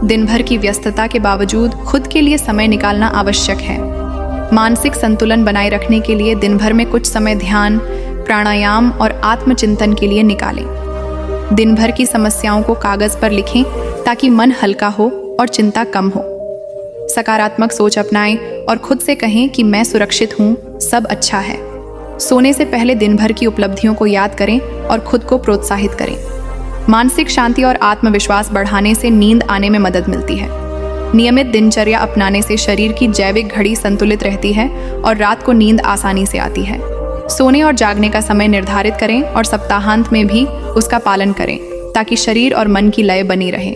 दिन भर की व्यस्तता के बावजूद खुद के लिए समय निकालना आवश्यक है। मानसिक संतुलन बनाए रखने के लिए दिन भर में कुछ समय ध्यान, प्राणायाम और आत्मचिंतन के लिए निकालें। दिन भर की समस्याओं को कागज पर लिखें, ताकि मन हल्का हो और चिंता कम हो। सकारात्मक सोच अपनाएं और खुद से कहें कि मैं सुरक्षित हूँ, सब अच्छा है। सोने से पहले दिन भर की उपलब्धियों को याद करें और खुद को प्रोत्साहित करें। मानसिक शांति और आत्मविश्वास बढ़ाने से नींद आने में मदद मिलती है। नियमित दिनचर्या अपनाने से शरीर की जैविक घड़ी संतुलित रहती है और रात को नींद आसानी से आती है। सोने और जागने का समय निर्धारित करें और सप्ताहांत में भी उसका पालन करें, ताकि शरीर और मन की लय बनी रहे।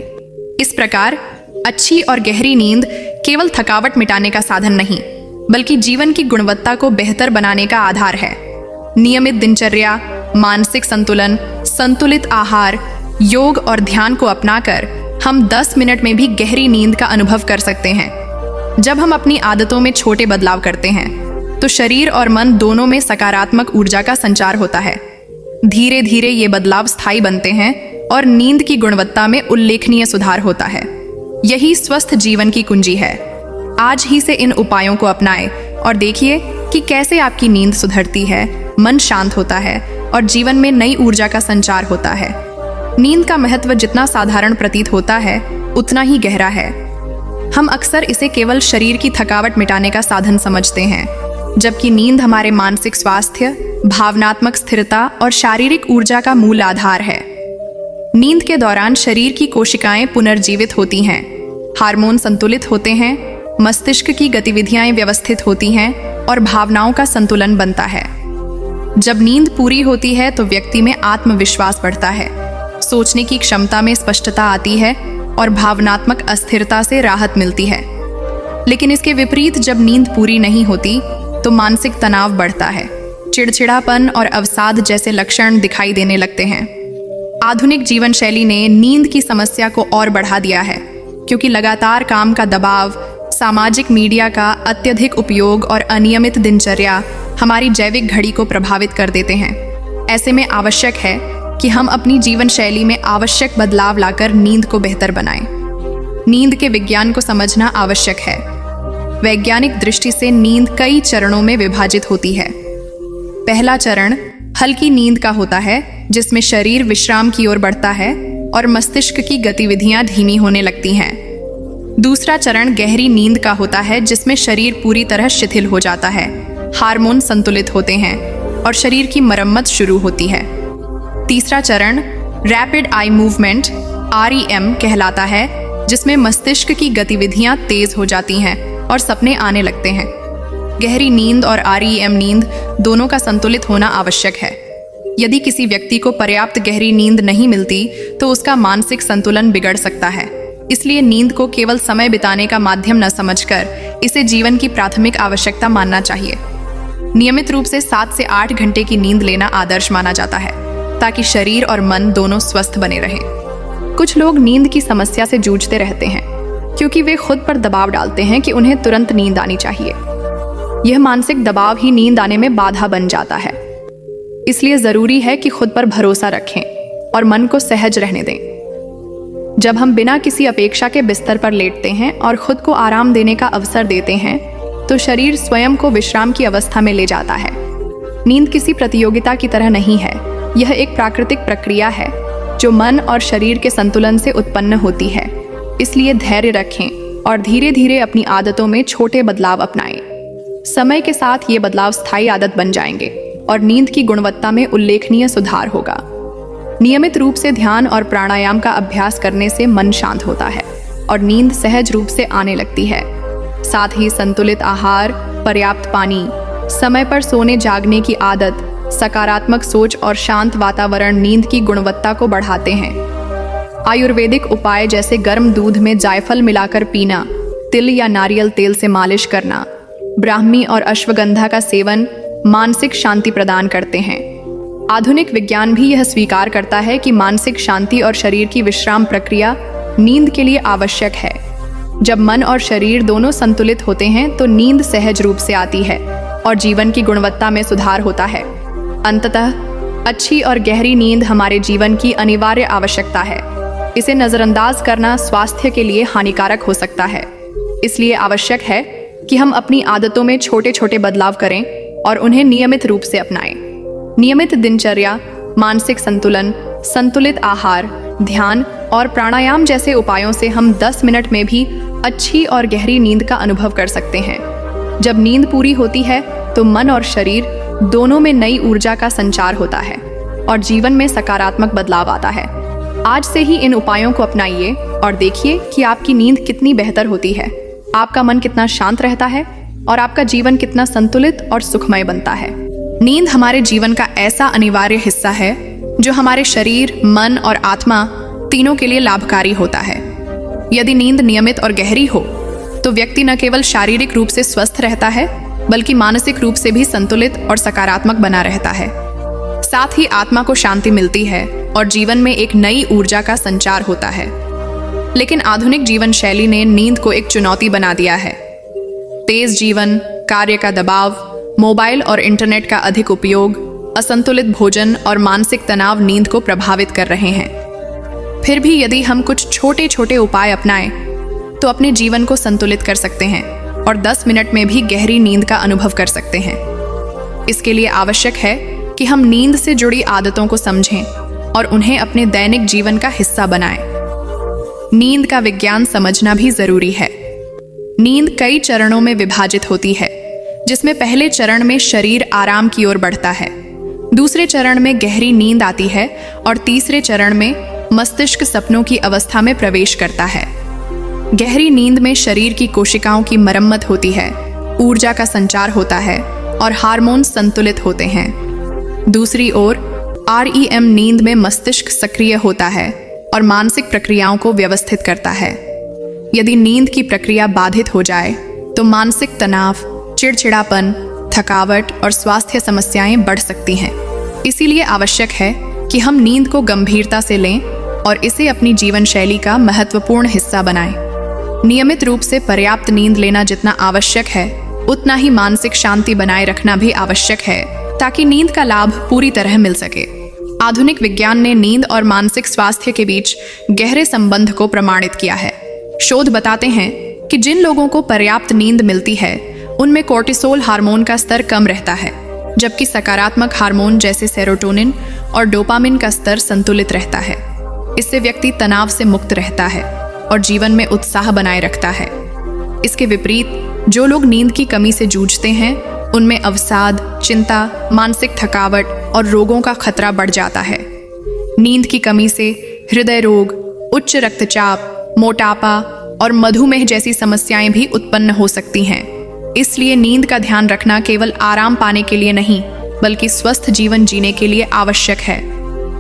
इस प्रकार अच्छी और गहरी नींद केवल थकावट मिटाने का साधन नहीं, बल्कि जीवन की गुणवत्ता को बेहतर बनाने का आधार है। नियमित दिनचर्या, मानसिक संतुलन, संतुलित आहार, योग और ध्यान को अपनाकर हम 10 मिनट में भी गहरी नींद का अनुभव कर सकते हैं। जब हम अपनी आदतों में छोटे बदलाव करते हैं, तो शरीर और मन दोनों में सकारात्मक ऊर्जा का संचार होता है। धीरे धीरे ये बदलाव स्थायी बनते हैं और नींद की गुणवत्ता में उल्लेखनीय सुधार होता है। यही स्वस्थ जीवन की कुंजी है। आज ही से इन उपायों को अपनाएं और देखिए कि कैसे आपकी नींद सुधरती है, मन शांत होता है और जीवन में नई ऊर्जा का संचार होता है। नींद का महत्व जितना साधारण प्रतीत होता है, उतना ही गहरा है। हम अक्सर इसे केवल शरीर की थकावट मिटाने का साधन समझते हैं, जबकि नींद हमारे मानसिक स्वास्थ्य, भावनात्मक स्थिरता और शारीरिक ऊर्जा का मूल आधार है। नींद के दौरान शरीर की कोशिकाएं पुनर्जीवित होती हैं, हार्मोन संतुलित होते हैं, मस्तिष्क की गतिविधियां व्यवस्थित होती हैं और भावनाओं का संतुलन बनता है। जब नींद पूरी होती है तो व्यक्ति में आत्मविश्वास बढ़ता है, सोचने की क्षमता में स्पष्टता आती है और भावनात्मक अस्थिरता से राहत मिलती है। लेकिन इसके विपरीत जब नींद पूरी नहीं होती तो मानसिक तनाव बढ़ता है, चिड़चिड़ापन और अवसाद जैसे लक्षण दिखाई देने लगते हैं। आधुनिक जीवन शैली ने नींद की समस्या को और बढ़ा दिया है, क्योंकि लगातार काम का दबाव, सामाजिक मीडिया का अत्यधिक उपयोग और अनियमित दिनचर्या हमारी जैविक घड़ी को प्रभावित कर देते हैं। ऐसे में आवश्यक है कि हम अपनी जीवन शैली में आवश्यक बदलाव लाकर नींद को बेहतर बनाएं। नींद के विज्ञान को समझना आवश्यक है। वैज्ञानिक दृष्टि से नींद कई चरणों में विभाजित होती है। पहला चरण हल्की नींद का होता है, जिसमें शरीर विश्राम की ओर बढ़ता है और मस्तिष्क की गतिविधियां धीमी होने लगती हैं। दूसरा चरण गहरी नींद का होता है, जिसमें शरीर पूरी तरह शिथिल हो जाता है, हार्मोन संतुलित होते हैं और शरीर की मरम्मत शुरू होती है। तीसरा चरण रैपिड आई मूवमेंट REM कहलाता है, जिसमें मस्तिष्क की गतिविधियां तेज हो जाती हैं और सपने आने लगते हैं। गहरी नींद और REM नींद दोनों का संतुलित होना आवश्यक है। यदि किसी व्यक्ति को पर्याप्त गहरी नींद नहीं मिलती तो उसका मानसिक संतुलन बिगड़ सकता है। इसलिए नींद को केवल समय बिताने का माध्यम न समझकर इसे जीवन की प्राथमिक आवश्यकता मानना चाहिए। नियमित रूप से 7 से 8 घंटे की नींद लेना आदर्श माना जाता है, ताकि शरीर और मन दोनों स्वस्थ बने रहें। कुछ लोग नींद की समस्या से जूझते रहते हैं, क्योंकि वे खुद पर दबाव डालते हैं कि उन्हें तुरंत नींद आनी चाहिए। यह मानसिक दबाव ही नींद आने में बाधा बन जाता है। इसलिए जरूरी है कि खुद पर भरोसा रखें और मन को सहज रहने दें। जब हम बिना किसी अपेक्षा के बिस्तर पर लेटते हैं और खुद को आराम देने का अवसर देते हैं, तो शरीर स्वयं को विश्राम की अवस्था में ले जाता है। नींद किसी प्रतियोगिता की तरह नहीं है। यह एक प्राकृतिक प्रक्रिया है जो मन और शरीर के संतुलन से उत्पन्न होती है। इसलिए धैर्य रखें और धीरे धीरे अपनी आदतों में छोटे बदलाव अपनाएं। समय के साथ ये बदलाव स्थायी आदत बन जाएंगे और नींद की गुणवत्ता में उल्लेखनीय सुधार होगा। नियमित रूप से ध्यान और प्राणायाम का अभ्यास करने से मन शांत होता है और नींद सहज रूप से आने लगती है। साथ ही संतुलित आहार, पर्याप्त पानी, समय पर सोने जागने की आदत, सकारात्मक सोच और शांत वातावरण नींद की गुणवत्ता को बढ़ाते हैं। आयुर्वेदिक उपाय जैसे गर्म दूध में जायफल मिलाकर पीना, तिल या नारियल तेल से मालिश करना, ब्राह्मी और अश्वगंधा का सेवन मानसिक शांति प्रदान करते हैं। आधुनिक विज्ञान भी यह स्वीकार करता है कि मानसिक शांति और शरीर की विश्राम प्रक्रिया नींद के लिए आवश्यक है। जब मन और शरीर दोनों संतुलित होते हैं तो नींद सहज रूप से आती है और जीवन की गुणवत्ता में सुधार होता है। अंततः अच्छी और गहरी नींद हमारे जीवन की अनिवार्य आवश्यकता है। इसे नज़रअंदाज करना स्वास्थ्य के लिए हानिकारक हो सकता है। इसलिए आवश्यक है कि हम अपनी आदतों में छोटे छोटे बदलाव करें और उन्हें नियमित रूप से अपनाएं। नियमित दिनचर्या, मानसिक संतुलन, संतुलित आहार, ध्यान और प्राणायाम जैसे उपायों से हम 10 मिनट में भी अच्छी और गहरी नींद का अनुभव कर सकते हैं। जब नींद पूरी होती है तो मन और शरीर दोनों में नई ऊर्जा का संचार होता है और जीवन में सकारात्मक बदलाव आता है। आज से ही इन उपायों को अपनाइए और देखिए कि आपकी नींद कितनी बेहतर होती है, आपका मन कितना शांत रहता है और आपका जीवन कितना संतुलित और सुखमय बनता है। नींद हमारे जीवन का ऐसा अनिवार्य हिस्सा है जो हमारे शरीर, मन और आत्मा तीनों के लिए लाभकारी होता है। यदि नींद नियमित और गहरी हो तो व्यक्ति न केवल शारीरिक रूप से स्वस्थ रहता है, बल्कि मानसिक रूप से भी संतुलित और सकारात्मक बना रहता है। साथ ही आत्मा को शांति मिलती है और जीवन में एक नई ऊर्जा का संचार होता है। लेकिन आधुनिक जीवन शैली ने नींद को एक चुनौती बना दिया है। तेज जीवन, कार्य का दबाव, मोबाइल और इंटरनेट का अधिक उपयोग, असंतुलित भोजन और मानसिक तनाव नींद को प्रभावित कर रहे हैं। फिर भी यदि हम कुछ छोटे छोटे उपाय अपनाएं तो अपने जीवन को संतुलित कर सकते हैं और 10 मिनट में भी गहरी नींद का अनुभव कर सकते हैं। इसके लिए आवश्यक है कि हम नींद से जुड़ी आदतों को समझें और उन्हें अपने दैनिक जीवन का हिस्सा बनाएं। नींद का विज्ञान समझना भी जरूरी है। नींद कई चरणों में विभाजित होती है, जिसमें पहले चरण में शरीर आराम की ओर बढ़ता है, दूसरे चरण में गहरी नींद आती है और तीसरे चरण में मस्तिष्क सपनों की अवस्था में प्रवेश करता है। गहरी नींद में शरीर की कोशिकाओं की मरम्मत होती है, ऊर्जा का संचार होता है और हार्मोन संतुलित होते हैं। दूसरी ओर REM नींद में मस्तिष्क सक्रिय होता है और मानसिक प्रक्रियाओं को व्यवस्थित करता है। यदि नींद की प्रक्रिया बाधित हो जाए तो मानसिक तनाव, चिड़चिड़ापन, थकावट और स्वास्थ्य समस्याएं बढ़ सकती हैं। इसीलिए आवश्यक है कि हम नींद को गंभीरता से लें और इसे अपनी जीवन शैली का महत्वपूर्ण हिस्सा बनाएं। नियमित रूप से पर्याप्त नींद लेना जितना आवश्यक है, उतना ही मानसिक शांति बनाए रखना भी आवश्यक है, ताकि नींद का लाभ पूरी तरह मिल सके। आधुनिक विज्ञान ने नींद और मानसिक स्वास्थ्य के बीच गहरे संबंध को प्रमाणित किया है। शोध बताते हैं कि जिन लोगों को पर्याप्त नींद मिलती है उनमें कोर्टिसोल हार्मोन का स्तर कम रहता है, जबकि सकारात्मक हार्मोन जैसे सेरोटोनिन और डोपामिन का स्तर संतुलित रहता है। इससे व्यक्ति तनाव से मुक्त रहता है और जीवन में उत्साह बनाए रखता है। इसके विपरीत जो लोग नींद की कमी से जूझते हैं उनमें अवसाद, चिंता, मानसिक थकावट और रोगों का खतरा बढ़ जाता है। नींद की कमी से हृदय रोग, उच्च रक्तचाप, मोटापा और मधुमेह जैसी समस्याएं भी उत्पन्न हो सकती हैं। इसलिए नींद का ध्यान रखना केवल आराम पाने के लिए नहीं, बल्कि स्वस्थ जीवन जीने के लिए आवश्यक है।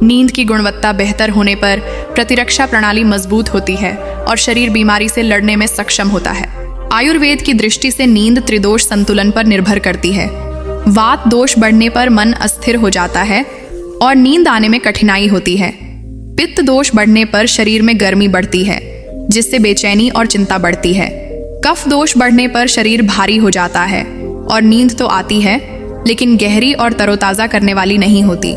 नींद की गुणवत्ता बेहतर होने पर प्रतिरक्षा प्रणाली मजबूत होती है और शरीर बीमारी से लड़ने में सक्षम होता है। आयुर्वेद की दृष्टि से नींद त्रिदोष संतुलन पर निर्भर करती है। वात दोष बढ़ने पर मन अस्थिर हो जाता है और नींद आने में कठिनाई होती है। पित्त दोष बढ़ने पर शरीर में गर्मी बढ़ती है, जिससे बेचैनी और चिंता बढ़ती है। कफ दोष बढ़ने पर शरीर भारी हो जाता है और नींद तो आती है, लेकिन गहरी और तरोताजा करने वाली नहीं होती।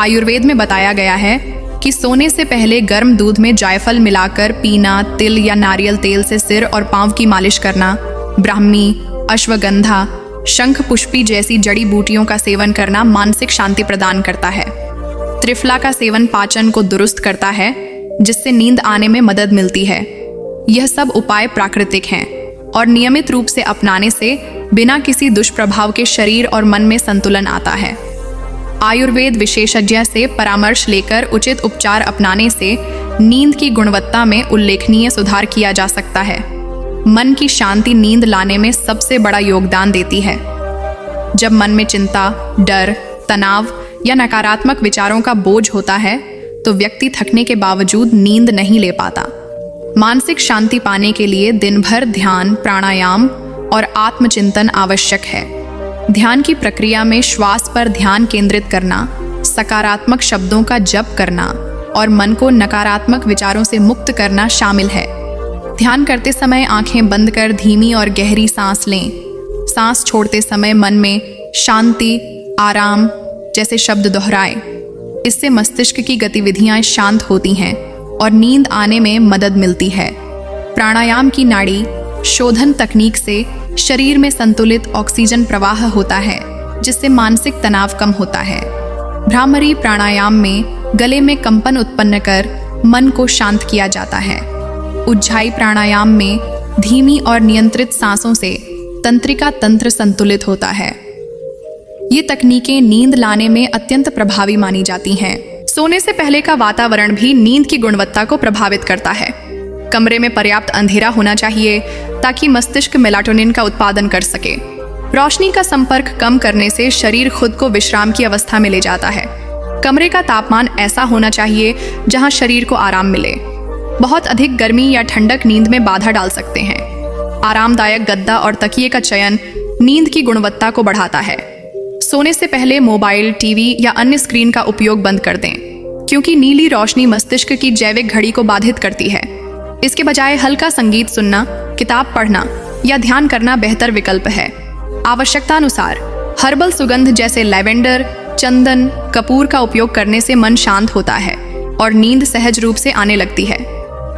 आयुर्वेद में बताया गया है कि सोने से पहले गर्म दूध में जायफल मिलाकर पीना, तिल या नारियल तेल से सिर और पांव की मालिश करना, ब्राह्मी, अश्वगंधा, शंख पुष्पी जैसी जड़ी बूटियों का सेवन करना मानसिक शांति प्रदान करता है। त्रिफला का सेवन पाचन को दुरुस्त करता है, जिससे नींद आने में मदद मिलती है। यह सब उपाय प्राकृतिक हैं और नियमित रूप से अपनाने से बिना किसी दुष्प्रभाव के शरीर और मन में संतुलन आता है। आयुर्वेद विशेषज्ञ से परामर्श लेकर उचित उपचार अपनाने से नींद की गुणवत्ता में उल्लेखनीय सुधार किया जा सकता है। मन की शांति नींद लाने में सबसे बड़ा योगदान देती है। जब मन में चिंता, डर, तनाव या नकारात्मक विचारों का बोझ होता है तो व्यक्ति थकने के बावजूद नींद नहीं ले पाता। मानसिक शांति पाने के लिए दिन भर ध्यान, प्राणायाम और आत्मचिंतन आवश्यक है। ध्यान की प्रक्रिया में श्वास पर ध्यान केंद्रित करना, सकारात्मक शब्दों का जप करना और मन को नकारात्मक विचारों से मुक्त करना शामिल है। ध्यान करते समय आंखें बंद कर धीमी और गहरी सांस लें। सांस छोड़ते समय मन में शांति, आराम जैसे शब्द दोहराएं। इससे मस्तिष्क की गतिविधियां शांत होती हैं और नींद आने में मदद मिलती है। प्राणायाम की नाड़ी शोधन तकनीक से शरीर में संतुलित ऑक्सीजन प्रवाह होता है, जिससे मानसिक तनाव कम होता है। भ्रामरी प्राणायाम में गले में कंपन उत्पन्न कर मन को शांत किया जाता है। उज्जाई प्राणायाम में धीमी और नियंत्रित सांसों से तंत्रिका तंत्र संतुलित होता है। ये तकनीकें नींद लाने में अत्यंत प्रभावी मानी जाती हैं। सोने से पहले का वातावरण भी नींद की गुणवत्ता को प्रभावित करता है। कमरे में पर्याप्त अंधेरा होना चाहिए ताकि मस्तिष्क मेलाटोनिन का उत्पादन कर सके। रोशनी का संपर्क कम करने से शरीर खुद को विश्राम की अवस्था में ले जाता है। कमरे का तापमान ऐसा होना चाहिए जहां शरीर को आराम मिले। बहुत अधिक गर्मी या ठंडक नींद में बाधा डाल सकते हैं। आरामदायक गद्दा और तकिए का चयन नींद की गुणवत्ता को बढ़ाता है। सोने से पहले मोबाइल, टीवी या अन्य स्क्रीन का उपयोग बंद कर दें, क्योंकि नीली रोशनी मस्तिष्क की जैविक घड़ी को बाधित करती है। इसके बजाय हल्का संगीत सुनना, किताब पढ़ना या ध्यान करना बेहतर विकल्प है। आवश्यकतानुसार हर्बल सुगंध जैसे लैवेंडर, चंदन, कपूर का उपयोग करने से मन शांत होता है और नींद सहज रूप से आने लगती है।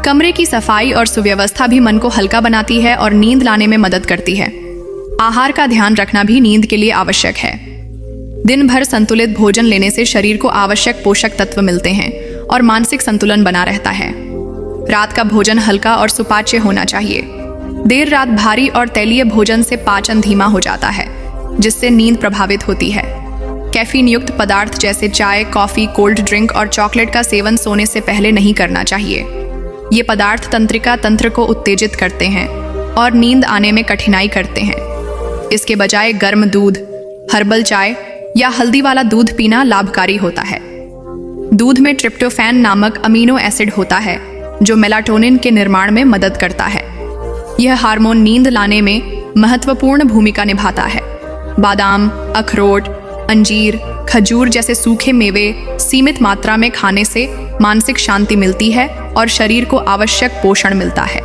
कमरे की सफाई और सुव्यवस्था भी मन को हल्का बनाती है और नींद लाने में मदद करती है। आहार का ध्यान रखना भी नींद के लिए आवश्यक है। दिन भर संतुलित भोजन लेने से शरीर को आवश्यक पोषक तत्व मिलते हैं और मानसिक संतुलन बना रहता है। रात का भोजन हल्का और सुपाच्य होना चाहिए। देर रात भारी और तैलीय भोजन से पाचन धीमा हो जाता है, जिससे नींद प्रभावित होती है। कैफीन युक्त पदार्थ जैसे चाय, कॉफी, कोल्ड ड्रिंक और चॉकलेट का सेवन सोने से पहले नहीं करना चाहिए। ये पदार्थ तंत्रिका तंत्र को उत्तेजित करते हैं और नींद आने में कठिनाई करते हैं। इसके बजाय गर्म दूध, हर्बल चाय या हल्दी वाला दूध पीना लाभकारी होता है। दूध में ट्रिप्टोफैन नामक अमीनो एसिड होता है, जो मेलाटोनिन के निर्माण में मदद करता है। यह हार्मोन नींद लाने में महत्वपूर्ण भूमिका निभाता है। बादाम, अखरोट, अंजीर, खजूर जैसे सूखे मेवे सीमित मात्रा में खाने से मानसिक शांति मिलती है और शरीर को आवश्यक पोषण मिलता है।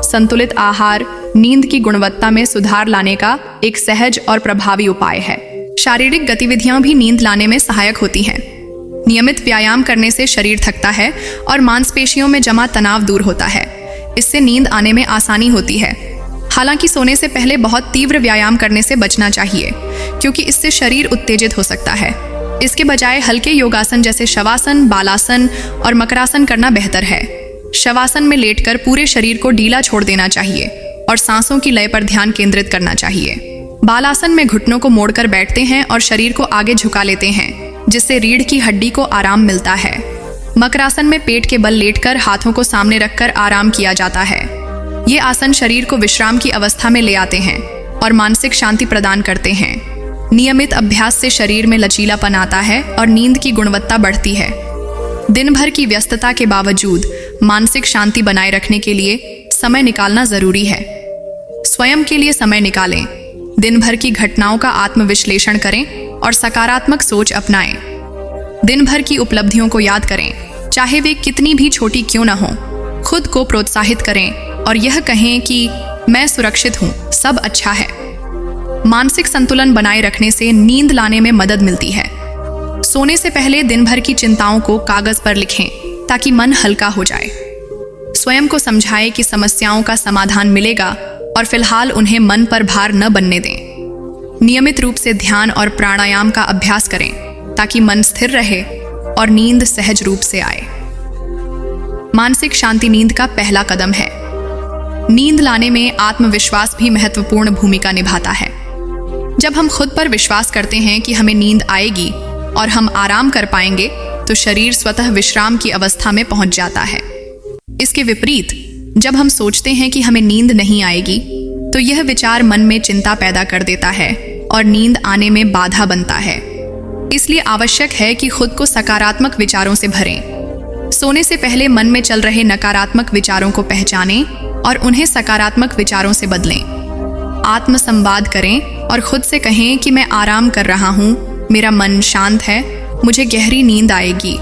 संतुलित आहार नींद की गुणवत्ता में सुधार लाने का एक सहज और प्रभावी उपाय है। शारीरिक गतिविधियां भी नींद लाने में सहायक होती हैं। नियमित व्यायाम करने से शरीर थकता है और मांसपेशियों में जमा तनाव दूर होता है। इससे नींद आने में आसानी होती है। हालांकि सोने से पहले बहुत तीव्र व्यायाम करने से बचना चाहिए, क्योंकि इससे शरीर उत्तेजित हो सकता है। इसके बजाय हल्के योगासन जैसे शवासन, बालासन और मकरासन करना बेहतर है। शवासन में लेटकर पूरे शरीर को ढीला छोड़ देना चाहिए और सांसों की लय पर ध्यान केंद्रित करना चाहिए। बालासन में घुटनों को मोड़कर बैठते हैं और शरीर को आगे झुका लेते हैं, जिससे रीढ़ की हड्डी को आराम मिलता है। मकरासन में पेट के बल लेटकर हाथों को सामने रखकर आराम किया जाता है। ये आसन शरीर को विश्राम की अवस्था में ले आते हैं और मानसिक शांति प्रदान करते हैं। नियमित अभ्यास से शरीर में लचीलापन आता है और नींद की गुणवत्ता बढ़ती है। दिन भर की व्यस्तता के बावजूद मानसिक शांति बनाए रखने के लिए समय निकालना जरूरी है। स्वयं के लिए समय निकालें। दिन भर की घटनाओं का आत्मविश्लेषण करें और सकारात्मक सोच अपनाएं। दिन भर की उपलब्धियों को याद करें, चाहे वे कितनी भी छोटी क्यों न हो। खुद को प्रोत्साहित करें और यह कहें कि मैं सुरक्षित हूँ, सब अच्छा है। मानसिक संतुलन बनाए रखने से नींद लाने में मदद मिलती है। सोने से पहले दिन भर की चिंताओं को कागज पर लिखें ताकि मन हल्का हो जाए। स्वयं को समझाएं कि समस्याओं का समाधान मिलेगा और फिलहाल उन्हें मन पर भार न बनने दें। नियमित रूप से ध्यान और प्राणायाम का अभ्यास करें ताकि मन स्थिर रहे और नींद सहज रूप से आए। मानसिक शांति नींद का पहला कदम है। नींद लाने में आत्मविश्वास भी महत्वपूर्ण भूमिका निभाता है। जब हम खुद पर विश्वास करते हैं कि हमें नींद आएगी और हम आराम कर पाएंगे, तो शरीर स्वतः विश्राम की अवस्था में पहुंच जाता है। इसके विपरीत, जब हम सोचते हैं कि हमें नींद नहीं आएगी, तो यह विचार मन में चिंता पैदा कर देता है और नींद आने में बाधा बनता है। इसलिए आवश्यक है कि खुद को सकारात्मक विचारों से भरें। सोने से पहले मन में चल रहे नकारात्मक विचारों को पहचानें और उन्हें सकारात्मक विचारों से बदलें। आत्मसंवाद करें और खुद से कहें कि मैं आराम कर रहा हूँ, मेरा मन शांत है, मुझे गहरी नींद आएगी।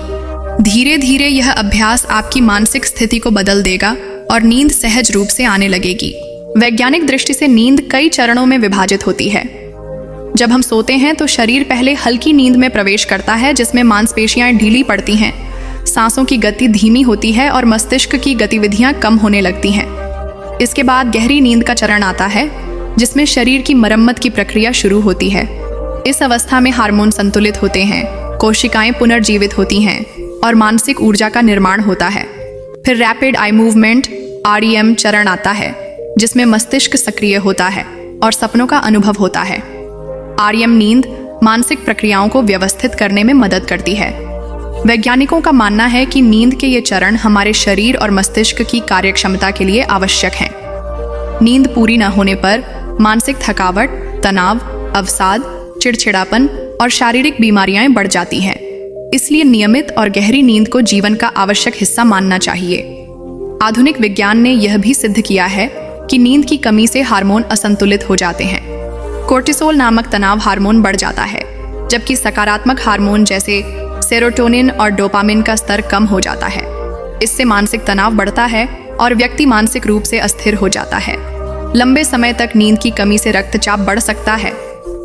धीरे धीरे यह अभ्यास आपकी मानसिक स्थिति को बदल देगा और नींद सहज रूप से आने लगेगी। वैज्ञानिक दृष्टि से नींद कई चरणों में विभाजित होती है। जब हम सोते हैं तो शरीर पहले हल्की नींद में प्रवेश करता है, जिसमें मांसपेशियां ढीली पड़ती हैं, सांसों की गति धीमी होती है और मस्तिष्क की गतिविधियां कम होने लगती हैं। इसके बाद गहरी नींद का चरण आता है, जिसमें शरीर की मरम्मत की प्रक्रिया शुरू होती है। इस अवस्था में हार्मोन संतुलित होते हैं, कोशिकाएं पुनर्जीवित होती हैं और मानसिक ऊर्जा का निर्माण होता है। फिर रैपिड आई मूवमेंट REM चरण आता है, जिसमें मस्तिष्क सक्रिय होता है और सपनों का अनुभव होता है। REM नींद मानसिक प्रक्रियाओं को व्यवस्थित करने में मदद करती है। वैज्ञानिकों का मानना है कि नींद के ये चरण हमारे शरीर और मस्तिष्क की कार्यक्षमता के लिए आवश्यक हैं। नींद पूरी न होने पर मानसिक थकावट, तनाव, अवसाद, चिड़चिड़ापन और शारीरिक बीमारियां बढ़ जाती हैं। इसलिए नियमित और गहरी नींद को जीवन का आवश्यक हिस्सा मानना चाहिए। आधुनिक विज्ञान ने यह भी सिद्ध किया है कि नींद की कमी से हार्मोन असंतुलित हो जाते हैं। कोर्टिसोल नामक तनाव हार्मोन बढ़ जाता है, जबकि सकारात्मक हार्मोन जैसे सेरोटोनिन और डोपामिन का स्तर कम हो जाता है। इससे मानसिक तनाव बढ़ता है और व्यक्ति मानसिक रूप से अस्थिर हो जाता है। लंबे समय तक नींद की कमी से रक्तचाप बढ़ सकता है,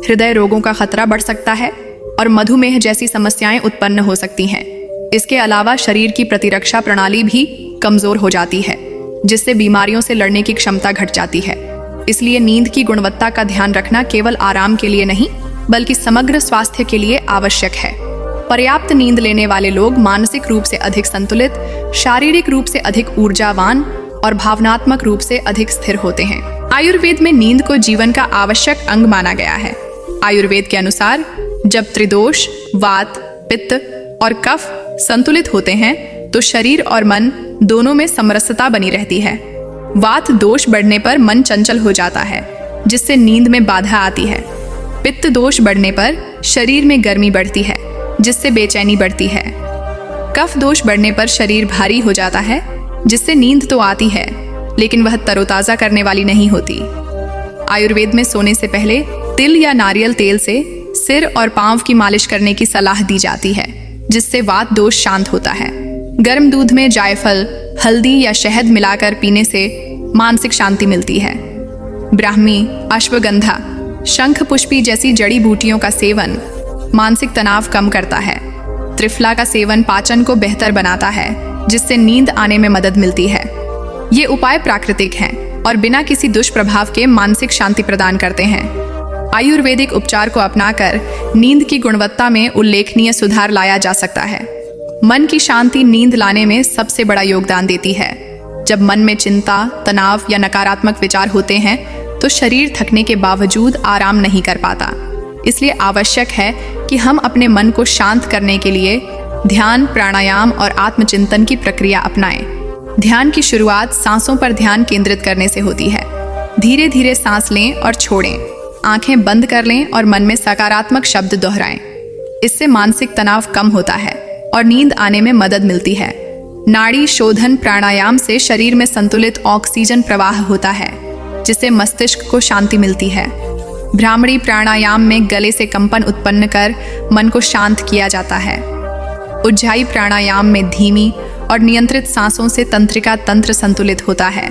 हृदय रोगों का खतरा बढ़ सकता है और मधुमेह जैसी समस्याएं उत्पन्न हो सकती हैं। इसके अलावा शरीर की प्रतिरक्षा प्रणाली भी कमजोर हो जाती है, जिससे बीमारियों से लड़ने की क्षमता घट जाती है। इसलिए नींद की गुणवत्ता का ध्यान रखना केवल आराम के लिए नहीं, बल्कि समग्र स्वास्थ्य के लिए आवश्यक है। पर्याप्त नींद लेने वाले लोग मानसिक रूप से अधिक संतुलित, शारीरिक रूप से अधिक ऊर्जावान और भावनात्मक रूप से अधिक स्थिर होते हैं। आयुर्वेद में नींद को जीवन का आवश्यक अंग माना गया है। आयुर्वेद के अनुसार जब त्रिदोष, वात, पित्त और कफ संतुलित होते हैं तो शरीर और मन दोनों में समरसता बनी रहती है। वात दोष बढ़ने पर मन चंचल हो जाता है, जिससे नींद में बाधा आती है। पित्त दोष बढ़ने पर शरीर में गर्मी बढ़ती है, जिससे बेचैनी बढ़ती है। कफ दोष बढ़ने पर शरीर भारी हो जाता है, जिससे नींद तो आती है, लेकिन वह तरोताजा करने वाली नहीं होती। आयुर्वेद में सोने से पहले तिल या नारियल तेल से सिर और पांव की मालिश करने की सलाह दी जाती है, जिससे वात दोष शांत होता है। गर्म दूध में जायफल, हल्दी या शहद मिलाकर पीने से मानसिक शांति मिलती है। ब्राह्मी, अश्वगंधा, शंख पुष्पी जैसी जड़ी बूटियों का सेवन मानसिक तनाव कम करता है। त्रिफला का सेवन पाचन को बेहतर बनाता है, जिससे नींद आने में मदद मिलती है। ये उपाय प्राकृतिक हैं और बिना किसी दुष्प्रभाव के मानसिक शांति प्रदान करते हैं। आयुर्वेदिक उपचार को अपनाकर नींद की गुणवत्ता में उल्लेखनीय सुधार लाया जा सकता है। मन की शांति नींद लाने में सबसे बड़ा योगदान देती है। जब मन में चिंता, तनाव या नकारात्मक विचार होते हैं तो शरीर थकने के बावजूद आराम नहीं कर पाता। इसलिए आवश्यक है कि हम अपने मन को शांत करने के लिए ध्यान, प्राणायाम और आत्मचिंतन की प्रक्रिया अपनाएं। ध्यान की शुरुआत सांसों पर ध्यान केंद्रित करने से होती है। धीरे धीरे सांस लें और छोड़ें, आंखें बंद कर लें और मन में सकारात्मक शब्द दोहराएं। इससे मानसिक तनाव कम होता है और नींद आने में मदद मिलती है। नाड़ी शोधन प्राणायाम से शरीर में संतुलित ऑक्सीजन प्रवाह होता है, जिससे मस्तिष्क को शांति मिलती है। भ्रामरी प्राणायाम में गले से कंपन उत्पन्न कर मन को शांत किया जाता है। उज्जाई प्राणायाम में धीमी और नियंत्रित सांसों से तंत्रिका तंत्र संतुलित होता है।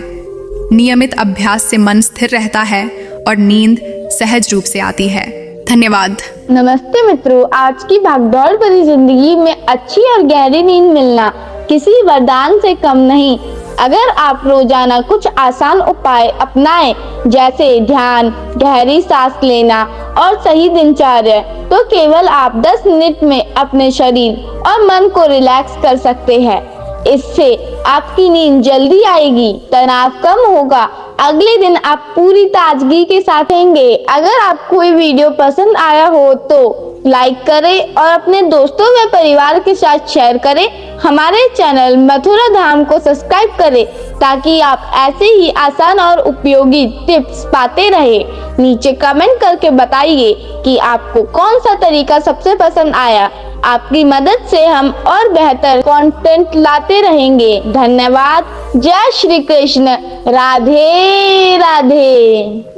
नियमित अभ्यास से मन स्थिर रहता है और नींद सहज रूप से आती है। धन्यवाद। नमस्ते मित्रों, आज की भागदौड़ भरी जिंदगी में अच्छी और गहरी नींद मिलना किसी वरदान से कम नहीं। अगर आप रोजाना कुछ आसान उपाय अपनाएं, जैसे ध्यान, गहरी सांस लेना और सही दिनचर्या, तो केवल आप 10 मिनट में अपने शरीर और मन को रिलैक्स कर सकते हैं। इससे आपकी नींद जल्दी आएगी, तनाव कम होगा, अगले दिन आप पूरी ताजगी के साथ रहेंगे। अगर आपको ये वीडियो पसंद आया हो तो लाइक करें और अपने दोस्तों व परिवार के साथ शेयर करें। हमारे चैनल मथुरा धाम को सब्सक्राइब करें ताकि आप ऐसे ही आसान और उपयोगी टिप्स पाते रहे। नीचे कमेंट करके बताइए कि आपको कौन सा तरीका सबसे पसंद आया। आपकी मदद से हम और बेहतर कंटेंट लाते रहेंगे। धन्यवाद। जय श्री कृष्ण। राधे राधे।